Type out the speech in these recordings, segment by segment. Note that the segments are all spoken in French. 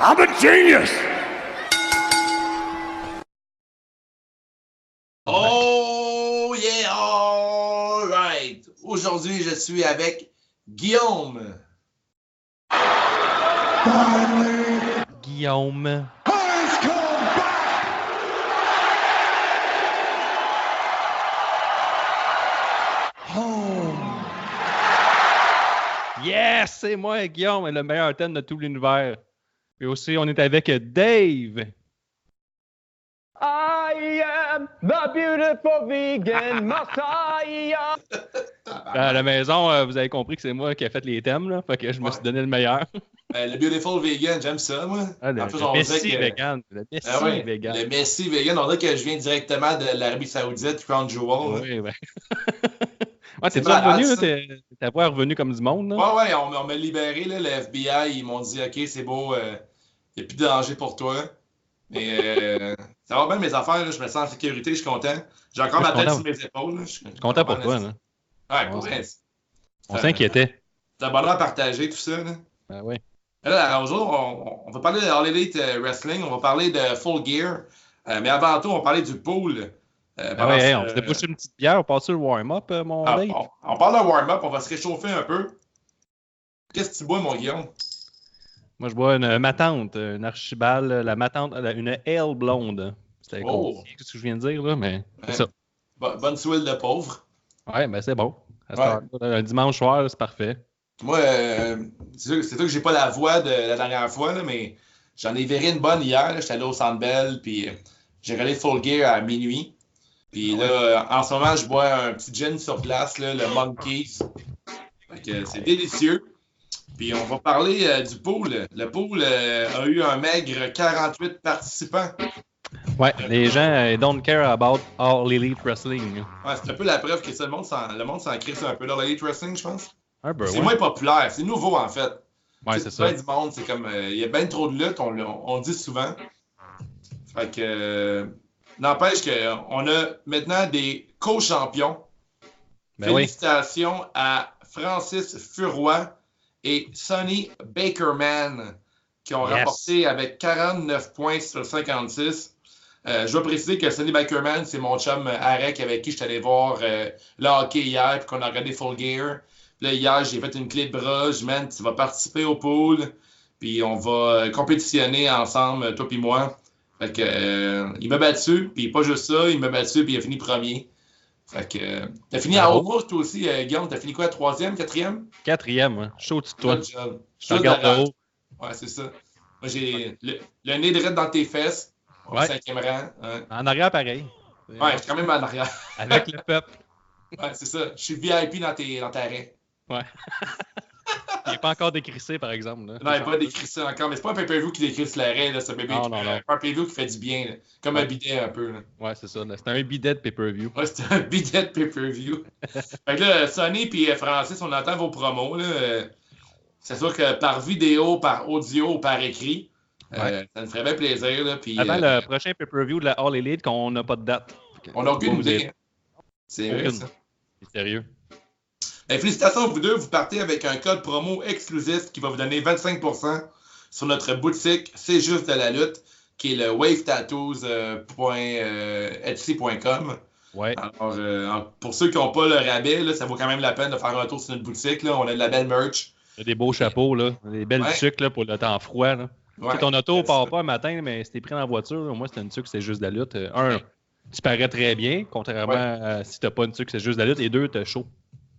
I'm a genius! Oh yeah, all right. Aujourd'hui, je suis avec Guillaume. Guillaume. Yes, c'est moi, Guillaume, le meilleur thème de tout l'univers. Et aussi, on est avec Dave. I am the beautiful vegan Messiah. À la maison, vous avez compris que c'est moi qui ai fait les thèmes, là. Fait que je me suis donné le meilleur. Le Beautiful Vegan, j'aime ça, moi. Le Messi vegan. Le Messi vegan. Le Messi Vegan, on dirait que je viens directement de l'Arabie Saoudite, Crown Jewel. Oui, oui. Ouais, t'es revenu, là? Ta voix est revenue comme du monde, là? Ouais, on m'a libéré, là. Le FBI, ils m'ont dit, OK, c'est beau, il n'y a plus de danger pour toi. Mais ça va bien mes affaires, là. Je me sens en sécurité, je suis content. J'ai encore ma tête sur mes épaules. Je suis content pour toi, là. Ouais, pour vrai. On s'inquiétait. C'est un bonheur à partager tout ça, là. Ben oui. Là, aujourd'hui, on va parler de All Elite Wrestling, on va parler de Full Gear, mais avant tout, on va parler du pool. On se débouche une petite bière, on passe sur le warm-up, mon Dave. On parle de warm-up, on va se réchauffer un peu. Qu'est-ce que tu bois, mon Guillaume? Moi, je bois ma tante, une Archibald, ma tante, une ale blonde. C'était compliqué, ce que je viens de dire, là, mais c'est ça. Bonne souille de pauvre. Ouais, ben c'est bon. Un dimanche soir, c'est parfait. Moi, c'est sûr que j'ai pas la voix de la dernière fois, là, mais j'en ai viré une bonne hier. J'étais allé au Centre Bell, puis j'ai regardé Full Gear à minuit. Puis là, en ce moment, je bois un petit gin sur place, là, le Monkeys. C'est délicieux. Puis on va parler du pool. Le pool a eu un maigre 48 participants. Ouais, les gens don't care about All Elite Wrestling. Ouais, c'est un peu la preuve que ça, le monde s'en crisse un peu dans l'Elite Wrestling, je pense. C'est ouais. Moins populaire, c'est nouveau en fait. Ouais, c'est ça. Du monde, c'est comme il y a bien trop de luttes, on le dit souvent. Fait que n'empêche qu'on a maintenant des co-champions. Félicitations à Francis Furoy et Sonny Bakerman qui ont rapporté avec 49 points sur 56. Je dois préciser que Sonny Bakerman, c'est mon chum Arek avec qui je suis allé voir le hockey hier puis qu'on a regardé Full Gear. Là, hier, j'ai fait une clé de bras. Je dis, man, tu vas participer au pool. Puis on va compétitionner ensemble, toi puis moi. Fait que, il m'a battu. Puis pas juste ça, il m'a battu. Puis il a fini premier. Fait que, t'as fini à haut, toi aussi, Guillaume. T'as fini quoi, 3e, 4e? 4e, hein. Chaud de toi. Je regarde de haut. Ouais, c'est ça. Moi, j'ai le nez direct dans tes fesses. Au 5e rang. Hein. En arrière, pareil. Ouais, je suis quand même en arrière. Avec le peuple. Ouais, c'est ça. Je suis VIP dans ta raie. Ouais. Il n'est pas encore décrissé, par exemple. Là. Non, il n'est pas décrissé encore. Mais c'est pas un pay-per-view qui décrisse l'arrêt. C'est un pay-per-view qui fait du bien. Là. Comme un bidet un peu. Là. Ouais, c'est ça. C'est un bidet de pay-per-view. Ouais, c'est un bidet de pay-per-view. Fait que là, Sonny et Francis, on entend vos promos. Là. C'est sûr que par vidéo, par audio ou par écrit, ça nous ferait bien plaisir. Là. Puis, avant le prochain pay-per-view de la All Elite, qu'on n'a pas de date. On n'a aucune idée. C'est vrai, ça. C'est sérieux. Félicitations à vous deux, vous partez avec un code promo exclusif qui va vous donner 25% sur notre boutique C'est juste de la lutte, qui est le wavetattoos.etsy.com. Ouais. Alors, pour ceux qui n'ont pas le rabais, là, ça vaut quand même la peine de faire un tour sur notre boutique. Là. On a de la belle merch. Il y a des beaux chapeaux, là, des belles tuques là, pour le temps froid. Là. Ouais, ton auto ne part pas un matin, mais si t'es pris dans la voiture, au moins c'est une tuque, c'est juste de la lutte. Tu parais très bien, contrairement à si t'as pas une tuque, c'est juste de la lutte. Et deux, t'as chaud.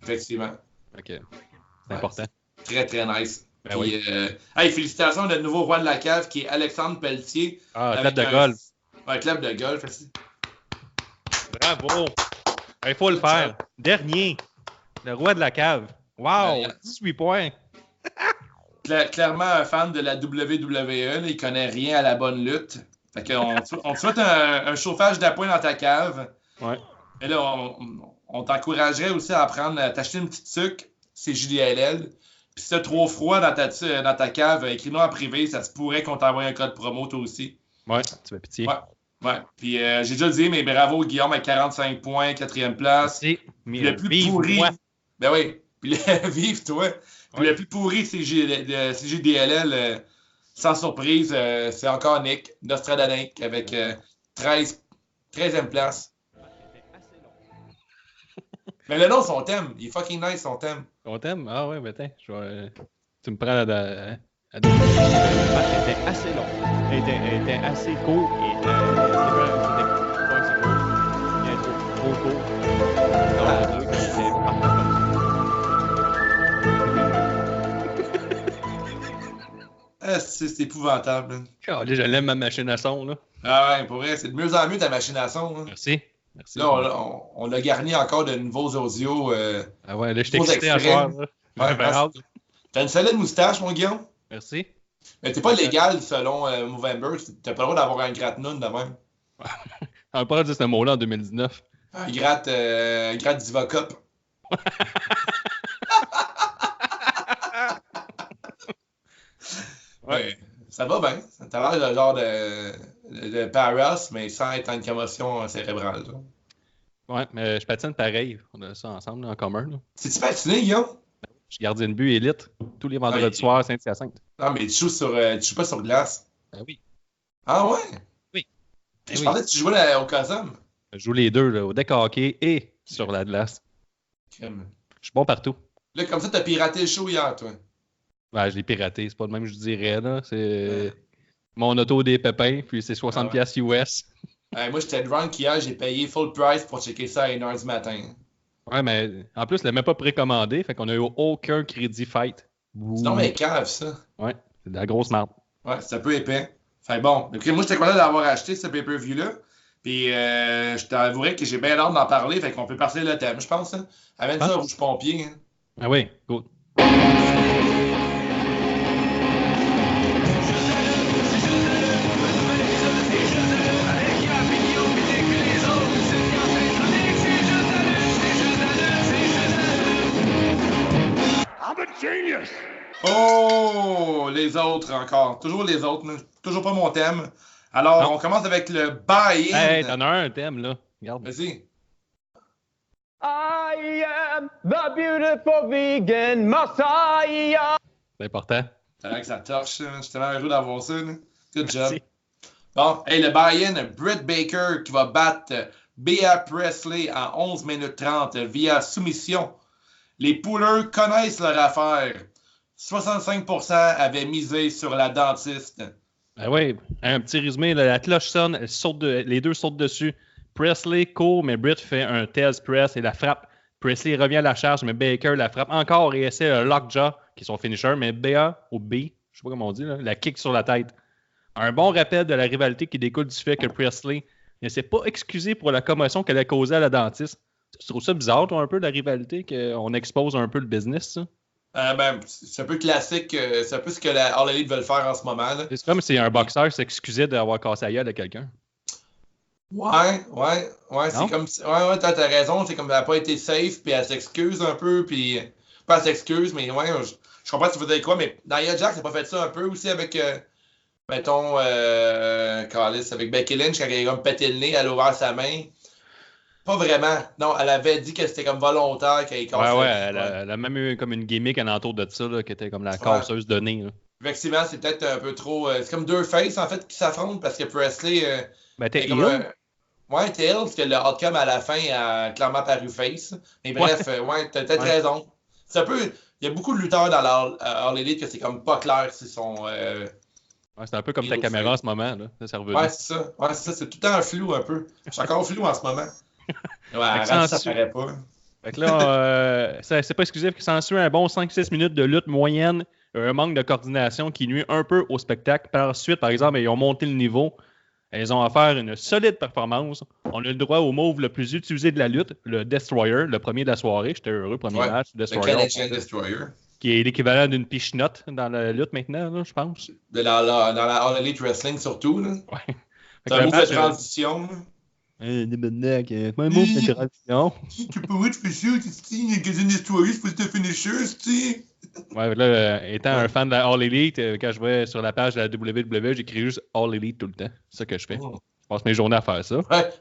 Effectivement. OK. C'est important. Très, très nice. Ben puis, félicitations à notre nouveau roi de la cave qui est Alexandre Pelletier. Club de golf. Ouais, club de golf. Bravo. Il faut le faire. Dernier. Le roi de la cave. Wow. 18 points. Clairement un fan de la WWE. Là, il connaît rien à la bonne lutte. Fait qu'on te souhaite un chauffage d'appoint dans ta cave. Ouais. Et là, on t'encouragerait aussi à t'acheter une petite sucre, c'est JDLL. Puis si t'as trop froid dans ta cave, écris-nous en privé, ça se pourrait qu'on t'envoie un code promo toi aussi. Ouais, tu fais pitié. Ouais. Puis j'ai déjà dit, mais bravo Guillaume avec 45 points, 4e place. Merci. Puis le plus pourri. Ben oui. Puis vive toi. Puis le plus pourri CGDLL, sans surprise, c'est encore Nick, Nostradamus, avec 13e place. Mais le nom, son thème. Il est fucking nice, son thème. Ton thème? Ah ouais, mais attends. Tu me prends à... Le match était assez long. Il était assez court. Et c'était trop court. Dans le truc, c'était parfait. C'est épouvantable. Oh, là, je l'aime ma machine à son. Là. Ah ouais, pour vrai, c'est de mieux en mieux ta machine à son. Hein. Merci. Là, on a garni encore de nouveaux audios. Ah ouais, là, je t'ai excité à soir. Ouais, t'as une solide moustache, mon Guillaume. Merci. Mais t'es pas légal selon Movember. T'as pas le droit d'avoir un gratte-noun de même. On n'a pas dit ce mot-là en 2019. Un gratte Diva Cup. Ouais. Ça va bien. T'as l'air de genre de Paris, mais sans être en commotion cérébrale. Là. Ouais, mais je patine pareil. On a ça ensemble là, en commun. C'est-tu patiné, Guillaume? Je suis gardien de but élite tous les vendredis soirs à Saint-Hyacinthe. Non, mais tu joues pas sur glace. Oui. Ah ouais? Oui. Je parlais que tu jouais au Cosum. Je joue les deux, là, au deck hockey et sur la glace. Je suis bon partout. Là, comme ça, t'as piraté le show hier, toi. Ouais, je l'ai piraté. C'est pas le même que je dirais. Là. C'est mon auto des pépins, puis c'est 60$ US. Moi, j'étais drunk hier. J'ai payé full price pour checker ça à 1h du matin. Ouais, mais en plus, il l'a même pas précommandé. Fait qu'on a eu aucun crédit fight. Non, mais cave, ça. Ouais, c'est de la grosse marde. Ouais, c'est un peu épais. Fait bon. Donc, moi, j'étais content d'avoir acheté ce pay-per-view-là. Puis, je t'avouerais que j'ai bien hâte d'en parler. Fait qu'on peut passer le thème, je pense. Hein. Amène ça, Rouge Pompier. Hein. Ah oui, cool. Genius! Oh, les autres encore. Toujours les autres. Toujours pas mon thème. Alors, on commence avec le buy-in. Hey, t'en as un thème, là. Regarde. Vas-y. I am the beautiful vegan Messiah. C'est important. C'est vrai que ça torche. Je suis tellement heureux d'avoir ça. Là. Good job. Merci. Bon, hey, le buy-in, Britt Baker qui va battre Bea Presley en 11 minutes 30 via soumission. Les pouleurs connaissent leur affaire. 65% avaient misé sur la dentiste. Ben oui, un petit résumé. Là, la cloche sonne, les deux sautent dessus. Presley court, mais Britt fait un tails press et la frappe. Presley revient à la charge, mais Baker la frappe encore et essaie le lockjaw, qui est son finisher, mais Bea, ou B, je sais pas comment on dit, là, la kick sur la tête. Un bon rappel de la rivalité qui découle du fait que Presley ne s'est pas excusé pour la commotion qu'elle a causée à la dentiste. Tu trouves ça bizarre, toi, un peu, la rivalité, qu'on expose un peu le business, ça? C'est un peu classique. C'est un peu ce que la All Elite veulent faire en ce moment. Là. C'est comme si un boxeur s'excusait d'avoir cassé la gueule à quelqu'un. Ouais. C'est comme si, ouais, t'as raison. C'est comme elle n'a pas été safe, puis elle s'excuse un peu, puis. Pas elle s'excuse, mais ouais, je comprends ce que tu veux dire quoi, mais Nia Jax n'a pas fait ça un peu aussi avec. Mettons, Carlis, avec Becky Lynch, quand elle a comme pété le nez, elle a ouvert sa main. Pas vraiment. Non, elle avait dit que c'était comme volontaire qu'elle cassait. Ouais, elle a même eu comme une gimmick alentour de ça, là, qui était comme la casseuse de nez. Là. Effectivement, c'est peut-être un peu trop. C'est comme deux faces, en fait, qui s'affrontent parce que Presley. T'es heel? Ouais, t'es heel, parce que le outcome à la fin a clairement paru face. Mais bref, t'as peut-être raison. C'est un peu. Il y a beaucoup de lutteurs dans All Elite que c'est comme pas clair s'ils sont. C'est un peu comme ta caméra en ce moment, là. Ça revenu. Ouais, c'est ça. C'est tout le temps un flou un peu. Je suis encore flou en ce moment. Ouais, ça paraît pas. Fait que là, c'est pas exclusif qu'il s'ensuit un bon 5-6 minutes de lutte moyenne, un manque de coordination qui nuit un peu au spectacle. Par la suite, par exemple, ils ont monté le niveau. Elles ont offert une solide performance. On a le droit au move le plus utilisé de la lutte, le Destroyer, le premier de la soirée. J'étais heureux, premier match. Destroyer, le Canadian Destroyer. Qui est l'équivalent d'une pichenote dans la lutte maintenant, là, je pense. Dans la All Elite Wrestling surtout. Là. Ouais. C'est un move de transition. Des bonnecs, c'est un move de transition. Tu peux pas te faire ça, tu sais, le Canadian Destroyer, c'est pas le finisher, tu sais. Ouais, là, étant un fan de All Elite, quand je vais sur la page de la WWE, j'écris juste All Elite tout le temps. C'est ça que je fais. Oh. Je passe mes journées à faire ça. Ouais.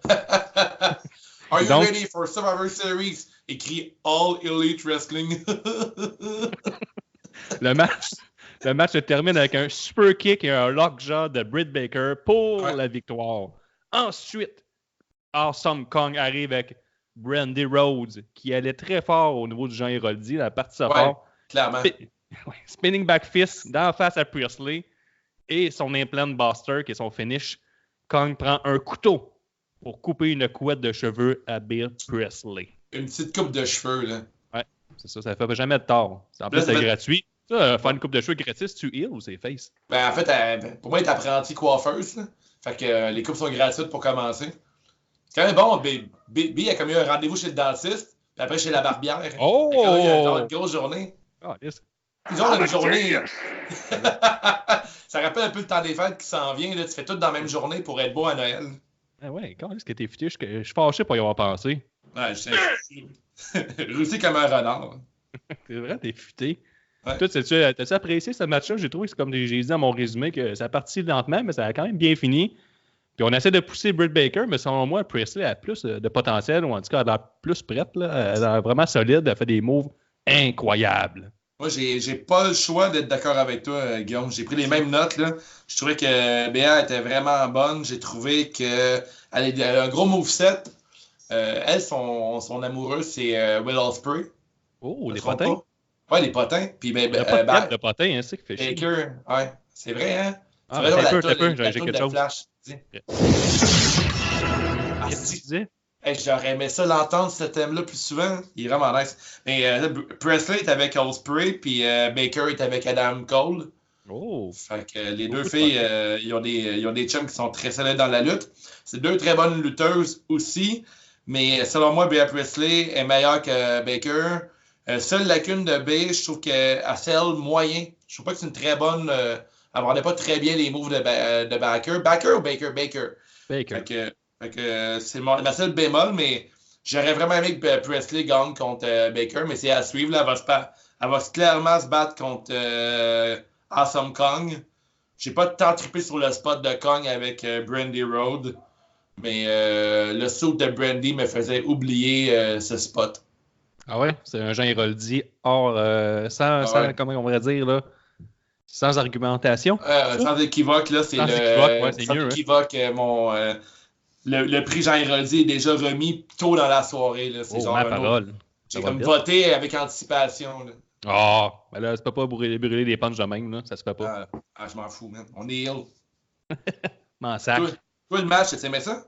Are you Donc- ready for Survivor Series? Écrit All Elite Wrestling. Le match se termine avec un super kick et un lockjaw de Britt Baker pour la victoire. Ensuite, Awesome Kong arrive avec Brandy Rhodes, qui allait très fort au niveau du Jean Héroldi, la partie ça fort. Clairement. Spinning back fist d'en face à Priestley et son implant buster, qui est son finish. Kong prend un couteau pour couper une couette de cheveux à Bill Priestley. Une petite coupe de cheveux, là. Ouais, c'est ça, ça fait jamais de tort. En plus, c'est gratuit. Ça, faire une coupe de cheveux gratis, tu heal ou c'est face? Ben, en fait, pour moi, elle est apprentie coiffeuse, là. Fait que les coupes sont gratuites pour commencer. C'est quand même bon. B a comme eu un rendez-vous chez le dentiste, puis après chez la barbière. Oh! Fait que là, il a une grosse journée. Ah, yes. Genre I'm une a journée. genius. Ça rappelle un peu le temps des fêtes qui s'en vient. Là. Tu fais tout dans la même journée pour être beau à Noël. Ah ouais, quand est-ce que t'es futé? Je suis fâché pour y avoir pensé. Ouais, je sais. Réussi comme un renard. C'est vrai, t'es futé. Ouais. Toi, t'as-tu apprécié ce match-là? J'ai trouvé, c'est comme j'ai dit dans mon résumé, que ça a parti lentement, mais ça a quand même bien fini. Puis on essaie de pousser Britt Baker, mais selon moi, Priestley a plus de potentiel, ou en tout cas, elle a l'air plus prête. Là. Elle a vraiment solide, elle fait des moves incroyables. Moi, j'ai pas le choix d'être d'accord avec toi, Guillaume. J'ai pris les mêmes notes. Là. Je trouvais que Béa était vraiment bonne. J'ai trouvé qu'elle a un gros moveset. Elle, son amoureux, c'est Will Ospreay. Oh, Je les me trompe potins. pas. Ouais, les potins. Puis, Il n'y a pas de tête de potins, hein, c'est ça qui fait chier. Baker, ouais. C'est vrai, hein? Ah, C'est vrai, t'as la peu, toune j'ai quelque de chose. Flash. Dis. Ah, Qu'est-ce que tu disais? hey, j'aurais aimé ça l'entendre, ce thème-là, plus souvent. Il est vraiment nice. Mais là, Presley est avec Ospreay, puis Baker est avec Adam Cole. Oh! Fait que les Beaucoup deux de filles, ils ont des chums qui sont très solides dans la lutte. C'est deux très bonnes lutteuses aussi. Mais selon moi, Bea Priestley est meilleure que Baker. Seule lacune de B, je trouve qu'elle sell moyen. Je trouve pas que c'est une très bonne. Elle abordait pas très bien les moves de Baker. Baker ou Baker? Baker. Baker. Fait que c'est ma seule bémol, mais j'aurais vraiment aimé que Presley gagne contre Baker, mais c'est à suivre. Là, elle va clairement se battre contre Awesome Kong. J'ai pas tant trippé sur le spot de Kong avec Brandy Road, mais le saut de Brandy me faisait oublier ce spot. Ah ouais? C'est un Jean Héroldi hors, sans, comment on va dire, là, sans argumentation. Sans équivoque, là, c'est sans équivoque, ouais, c'est mieux. Équivoque, le prix Jean Héroldi est déjà remis tôt dans la soirée. Là. C'est genre ma parole. J'ai comme voté avec anticipation. Là. Ah, ben là, c'est pas brûler des punches de même, là. Ça se fait pas. Je m'en fous, man. On est ill. M'en sac. Toi, le match, tu aimais ça?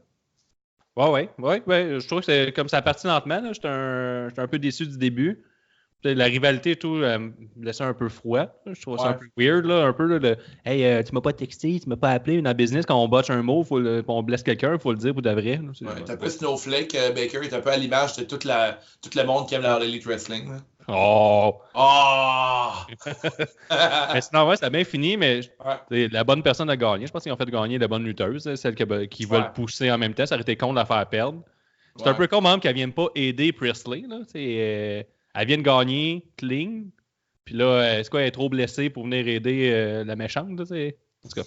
Ouais. Je trouve que c'est comme ça partit lentement. J'étais un peu déçu du début. La rivalité et tout me laissait un peu froid. Je trouve ça un peu weird. Là, un peu hey, tu m'as pas texté, tu m'as pas appelé. Dans le business, quand on botche un mot, on blesse quelqu'un, il faut le dire pour de vrai. T'es un peu Snowflake, Baker est un peu à l'image de tout le monde qui aime la Elite Wrestling. Là. Oh! Mais sinon, ouais, ça a bien fini, mais la bonne personne a gagné. Je pense qu'ils ont fait gagner la bonne lutteuse, celle qui veulent pousser en même temps. Ça aurait été con de la faire perdre. C'est un peu con, même, qu'elle ne vienne pas aider Priestley. Là. Elle vient de gagner clean. Puis là, est-ce qu'elle est trop blessée pour venir aider la méchante? Là, en tout cas.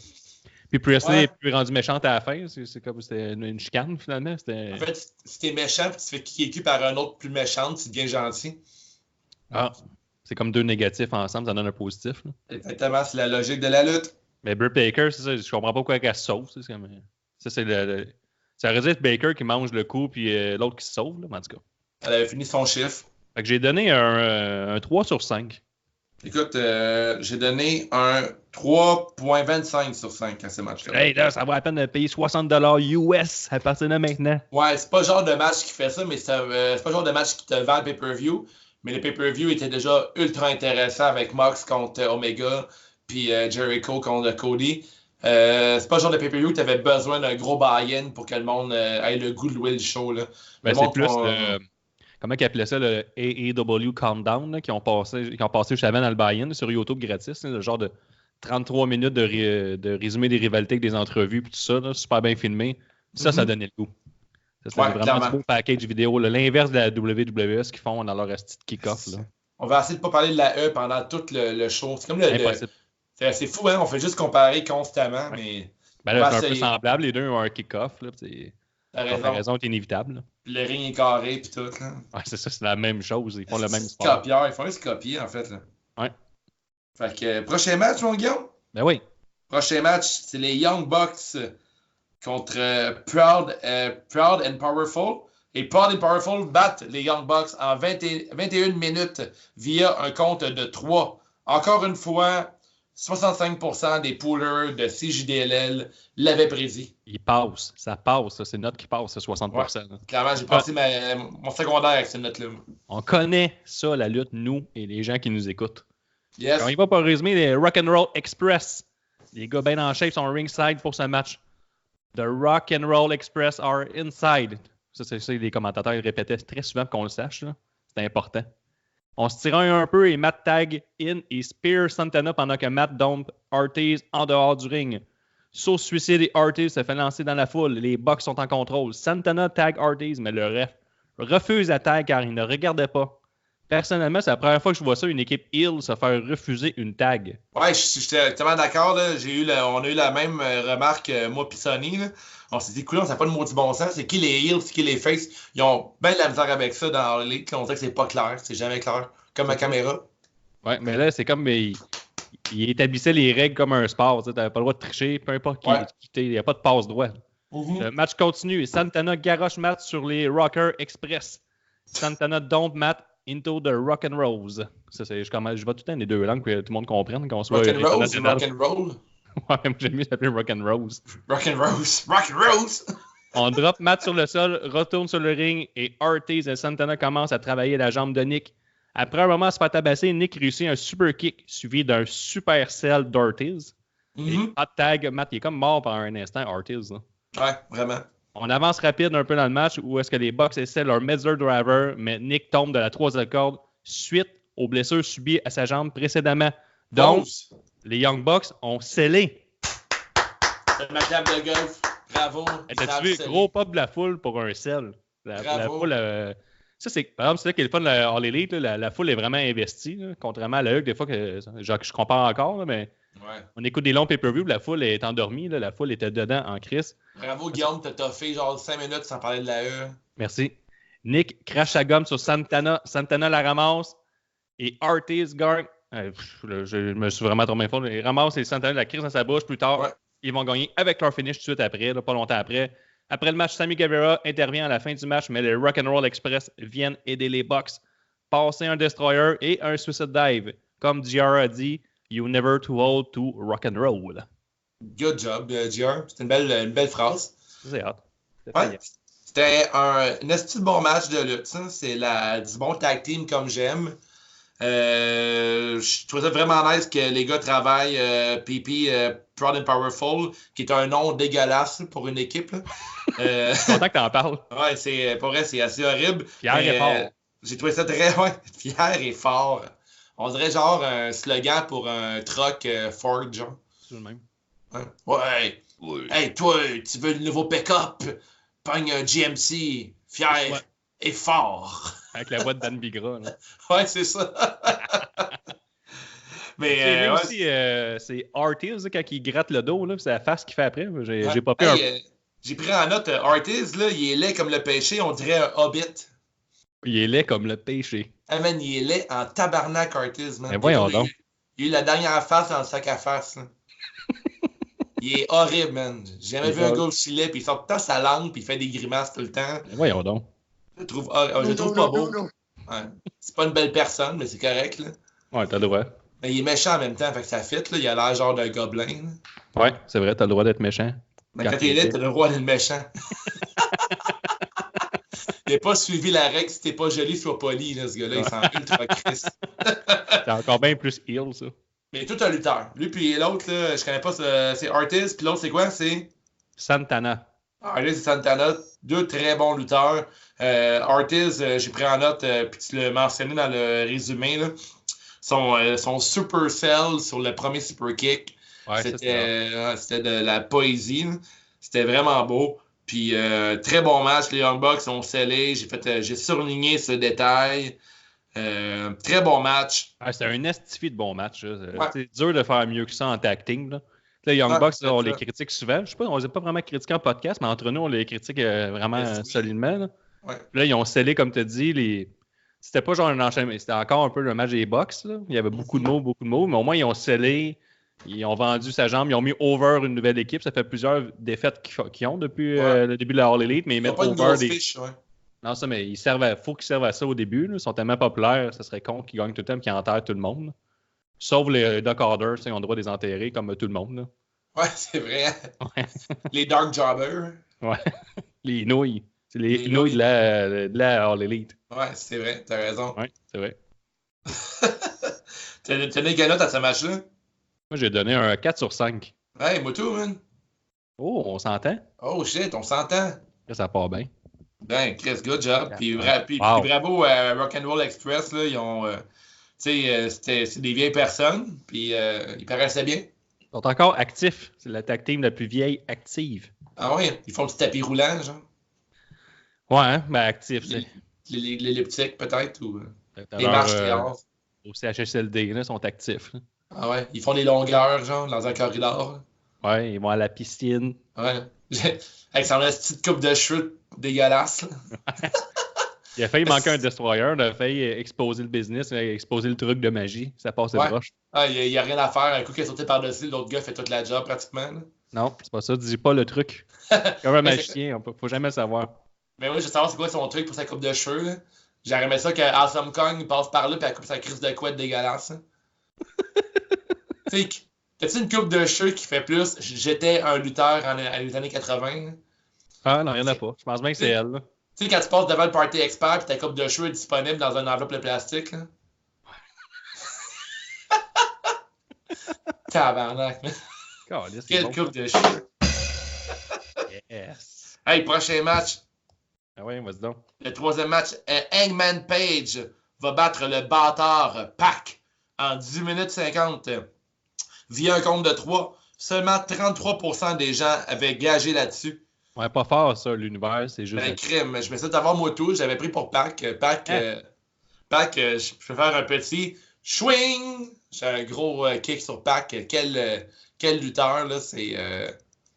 Puis Priestley est plus rendu méchante à la fin. C'est comme c'était une chicane, finalement. En fait, si t'es méchant et tu te fais kicker par un autre plus méchant, tu deviens gentil. Ah, c'est comme deux négatifs ensemble, ça donne un positif. Là. Exactement, c'est la logique de la lutte. Mais Britt Baker, c'est ça, je comprends pas pourquoi elle se sauve. Ça, ça aurait dû être Baker qui mange le coup, puis l'autre qui se sauve, là, mais en tout cas. Elle avait fini son chiffre. Fait que j'ai donné un 3 sur 5. Écoute, j'ai donné un 3.25 sur 5 à ce match-là. Hey, là, ça vaut la peine de payer $60 US à partir de maintenant. Ouais, c'est pas le genre de match qui fait ça, mais c'est pas le genre de match qui te vend le pay-per-view. Mais le pay-per-view était déjà ultra intéressant avec Mox contre Omega, puis Jericho contre Cody. C'est pas le genre de pay-per-view où tu avais besoin d'un gros buy-in pour que le monde ait le goût de louer le show. Là. Ben, c'est plus comment ils appelaient ça, le AEW Countdown, là, qui ont passé juste avant dans le buy-in sur YouTube gratis, là, le genre de 33 minutes de résumé des rivalités avec des entrevues et tout ça, là, super bien filmé. Ça donnait le goût. Ça, c'était vraiment un beau package vidéo. Là, l'inverse de la WWE, ce qu'ils font dans leur asti de kick-off. Là. On va essayer de ne pas parler de la E pendant tout le show. C'est comme c'est fou, hein? On fait juste comparer constamment, mais... Ben là, c'est un peu semblable. Les deux ont un kick-off. La raison est inévitable. Le ring est carré puis tout. Là. Ouais, c'est ça, c'est la même chose. Ils font le même sport. Copieur. Ils font juste copier, en fait. Là. Ouais. Fait que, prochain match, mon Guillaume? Ben oui. Prochain match, c'est les Young Bucks contre Proud and Powerful. Et Proud and Powerful battent les Young Bucks en 21 minutes via un compte de 3. Encore une fois, 65% des poolers de CJDLL l'avaient prédit. Il passe. Ça passe. C'est une note qui passe, c'est 60%. Ouais. Clairement, j'ai passé mon secondaire avec cette note-là. On connaît ça, la lutte, nous et les gens qui nous écoutent. Yes. Quand il va pour résumer, les Rock'n'Roll Express. Les gars bien en shape sont ringside pour ce match. The Rock'n'Roll Express are inside. Ça, c'est ça, les commentateurs répétaient très souvent pour qu'on le sache. Là. C'est important. On se tire un peu et Matt tag in et spear Santana pendant que Matt dump Ortiz en dehors du ring. Sauce suicide et Ortiz se fait lancer dans la foule. Les Bucks sont en contrôle. Santana tag Ortiz, mais le ref refuse la tag car il ne regardait pas. Personnellement, c'est la première fois que je vois ça, une équipe heel se faire refuser une tag. Ouais, j'étais tellement d'accord. Là. On a eu la même remarque, moi pis Sonny. Là. On s'est dit, cool, ça n'a pas de maudit bon sens. C'est qui les heels, c'est qui les faces. Ils ont bien de la misère avec ça dans la ligue. On dirait que c'est pas clair. C'est jamais clair. Comme ma caméra. Ouais, mais là, c'est comme... il établissait les règles comme un sport. Tu n'avais pas le droit de tricher, peu importe qui. Il n'y a pas de passe-droit. Mm-hmm. Le match continue. Santana garoche Matt sur les Rocker Express. Santana dump Matt into the Rock'n'Rolls. Ça, c'est, je vais tout le temps les deux langues pour que tout le monde comprenne. Qu'on soit Rock'n'Roll. Ouais, moi j'aime mieux s'appeler Rock'n'Rolls. Rock'n'Rolls. On drop Matt sur le sol, retourne sur le ring et Ortiz et Santana commencent à travailler la jambe de Nick. Après un moment à se faire tabasser, Nick réussit un super kick suivi d'un super sell d'Ortiz. Mm-hmm. Et hot tag, Matt il est comme mort pendant un instant, Ortiz. Là. Ouais, vraiment. On avance rapide un peu dans le match où est-ce que les Bucks essaient leur Metzler Driver, mais Nick tombe de la troisième corde suite aux blessures subies à sa jambe précédemment. Donc, les Young Bucks ont scellé. Ma table de golf, bravo. T'as-tu vu, gros pop de la foule pour un sell? La foule, ça, c'est, par exemple, c'est là qu'il est le fun, All Elite, la foule est vraiment investie, là, contrairement à la Huck, des fois que je compare encore, là, mais on écoute des longs pay-per-view, la foule est endormie, là, la foule était dedans en crise. Bravo Guillaume, t'as toffé genre 5 minutes sans parler de la E. Merci. Nick crache sa gomme sur Santana, Santana la ramasse et Ortiz gagne. Je me suis vraiment trompé fort. Il ramasse et Santana la crise dans sa bouche plus tard. Ils vont gagner avec leur finish tout de suite après, là, pas longtemps après. Après le match, Sammy Guevara intervient à la fin du match, mais les Rock'n'Roll Express viennent aider les Bucks. Passer un Destroyer et un Suicide Dive. Comme JR a dit, you never too old to rock'n'roll. Good job, JR. C'était une belle phrase. C'est hâte. C'était un esti de bon match de lutte. Ça. C'est du bon tag team comme j'aime. Je trouvais ça vraiment nice que les gars travaillent PP Proud and Powerful, qui est un nom dégueulasse pour une équipe. Je suis content que t'en parles. Ouais, pour vrai, c'est assez horrible. Fier et fort. J'ai trouvé ça très fier et fort. On dirait genre un slogan pour un truck Ford, genre. C'est le même. Ouais. Hey, toi, tu veux le nouveau pick-up? Pogne un GMC, fier et fort. Avec la voix de Dan Bigra. Là. Ouais, c'est ça. Mais aussi, c'est Ortiz quand il gratte le dos, là, c'est la face qu'il fait après. J'ai pas pu. J'ai pris en note Ortiz, là, il est laid comme le péché, on dirait un hobbit. Il est laid comme le péché. Ah man, il est laid en tabarnak, Ortiz, man. Mais voyons donc. Il a eu la dernière face dans le sac à face. Là. Il est horrible, man. J'ai jamais vu un gars aussi laid, puis il sort tout le temps sa langue, puis il fait des grimaces tout le temps. Mais voyons donc. Je le trouve pas beau. Ouais. C'est pas une belle personne, mais c'est correct, là. Ouais, t'as le droit. Mais il est méchant en même temps, fait que ça fit, là. Il a l'air genre d'un gobelin, là. Ouais, c'est vrai, t'as le droit d'être méchant. Mais quand t'es laid, t'as le droit d'être méchant. Il n'a pas suivi la règle, si t'es pas joli, sois poli, là, ce gars-là. Il s'en ultra Chris. C'est encore bien plus heel, ça. Mais tout un lutteur. Lui puis l'autre, là, je connais pas, c'est Ortiz, puis l'autre, c'est quoi? C'est Santana. Ortiz et Santana, deux très bons lutteurs. Ortiz, j'ai pris en note, puis tu l'as mentionné dans le résumé, là, son super sell sur le premier super kick. Ouais, c'était de la poésie. Là. C'était vraiment beau. Puis très bon match, les Young Bucks ont scellé. J'ai surligné ce détail. Très bon match. C'était un estifi de bon match. Ouais. C'est dur de faire mieux que ça en tag team. Là. Les Young Bucks, on les critique souvent. Je sais pas, on les a pas vraiment critiqués en podcast, mais entre nous, on les critique vraiment solidement. Là. Ouais. Puis là, ils ont scellé, comme tu as dit, c'était pas genre un enchaînement, c'était encore un peu le match des Bucks. Là. Il y avait beaucoup de mots, mais au moins, ils ont scellé, ils ont vendu sa jambe, ils ont mis over une nouvelle équipe. Ça fait plusieurs défaites qu'ils ont depuis le début de la All Elite, mais ils mettent pas over des fiches, ouais. Non, ça, mais faut qu'ils servent à ça au début. Là. Ils sont tellement populaires, ça serait con qu'ils gagnent tout le temps et qu'ils enterrent tout le monde. Là. Sauf les Duck Orders, ils ont le droit de les enterrer comme tout le monde. Là. Ouais, c'est vrai. Ouais. Les Dark Jobbers. Ouais. Les nouilles. C'est les nouilles de la All Elite. Ouais, c'est vrai, t'as raison. Ouais, c'est vrai. T'as donné quelle note à ce match-là? Moi, j'ai donné un 4 sur 5. Hey, moi tout, man. Oh, on s'entend? Oh shit, on s'entend. Là, ça part bien. Ben, Chris, good job. Puis, Wow. bravo à Rock'n'Roll Express, là, ils ont... c'est des vieilles personnes, puis ils paraissaient bien. Ils sont encore actifs. C'est la tag team la plus vieille active. Ah oui, ils font du tapis roulant, genre. Ouais, hein? Ben actif, c'est. L'elliptique, peut-être, ou les marches triangles. Au CHSLD, là, ils sont actifs. Là. Ah ouais, ils font des longueurs, genre, dans un corridor. Là. Ouais, ils vont à la piscine. Ouais. Avec son petite coupe de cheveux dégueulasse. Il a failli manquer un destroyer, il a failli exposer le business, exposer le truc de magie. Ça passe proche. Ah, il n'y a rien à faire. Un coup qui est sauté par-dessus, l'autre gars fait toute la job pratiquement. Là. Non, c'est pas ça. Dis pas le truc. Comme un magicien, faut jamais le savoir. Mais oui, je veux savoir c'est quoi son truc pour sa coupe de cheveux. Là. J'aurais aimé ça que Awesome Kong passe par là et elle coupe sa crise de couette dégueulasse. Tu sais, t'as-tu une coupe de cheveux qui fait plus? J'étais un lutteur dans les années 80. Là. Ah non, il n'y en a pas. Je pense bien que c'est elle. Là. Tu sais, quand tu passes devant le Party Expert et ta coupe de cheveux est disponible dans une enveloppe de plastique. Là. Tabarnak. Quelle coupe de cheveux. Yes. Hey, prochain match. Ah ouais, vas-y donc. Le troisième match, Hangman Page va battre le bâtard Pac en 10 minutes 50 via un compte de 3. Seulement 33% des gens avaient gagé là-dessus. Ouais, pas fort ça, l'univers, c'est juste... Ben, crime. Je me suis dit d'avoir moi tout. J'avais pris pour Pac. Pac, je peux faire un petit swing. J'ai un gros kick sur Pac. Quel lutteur, là, c'est...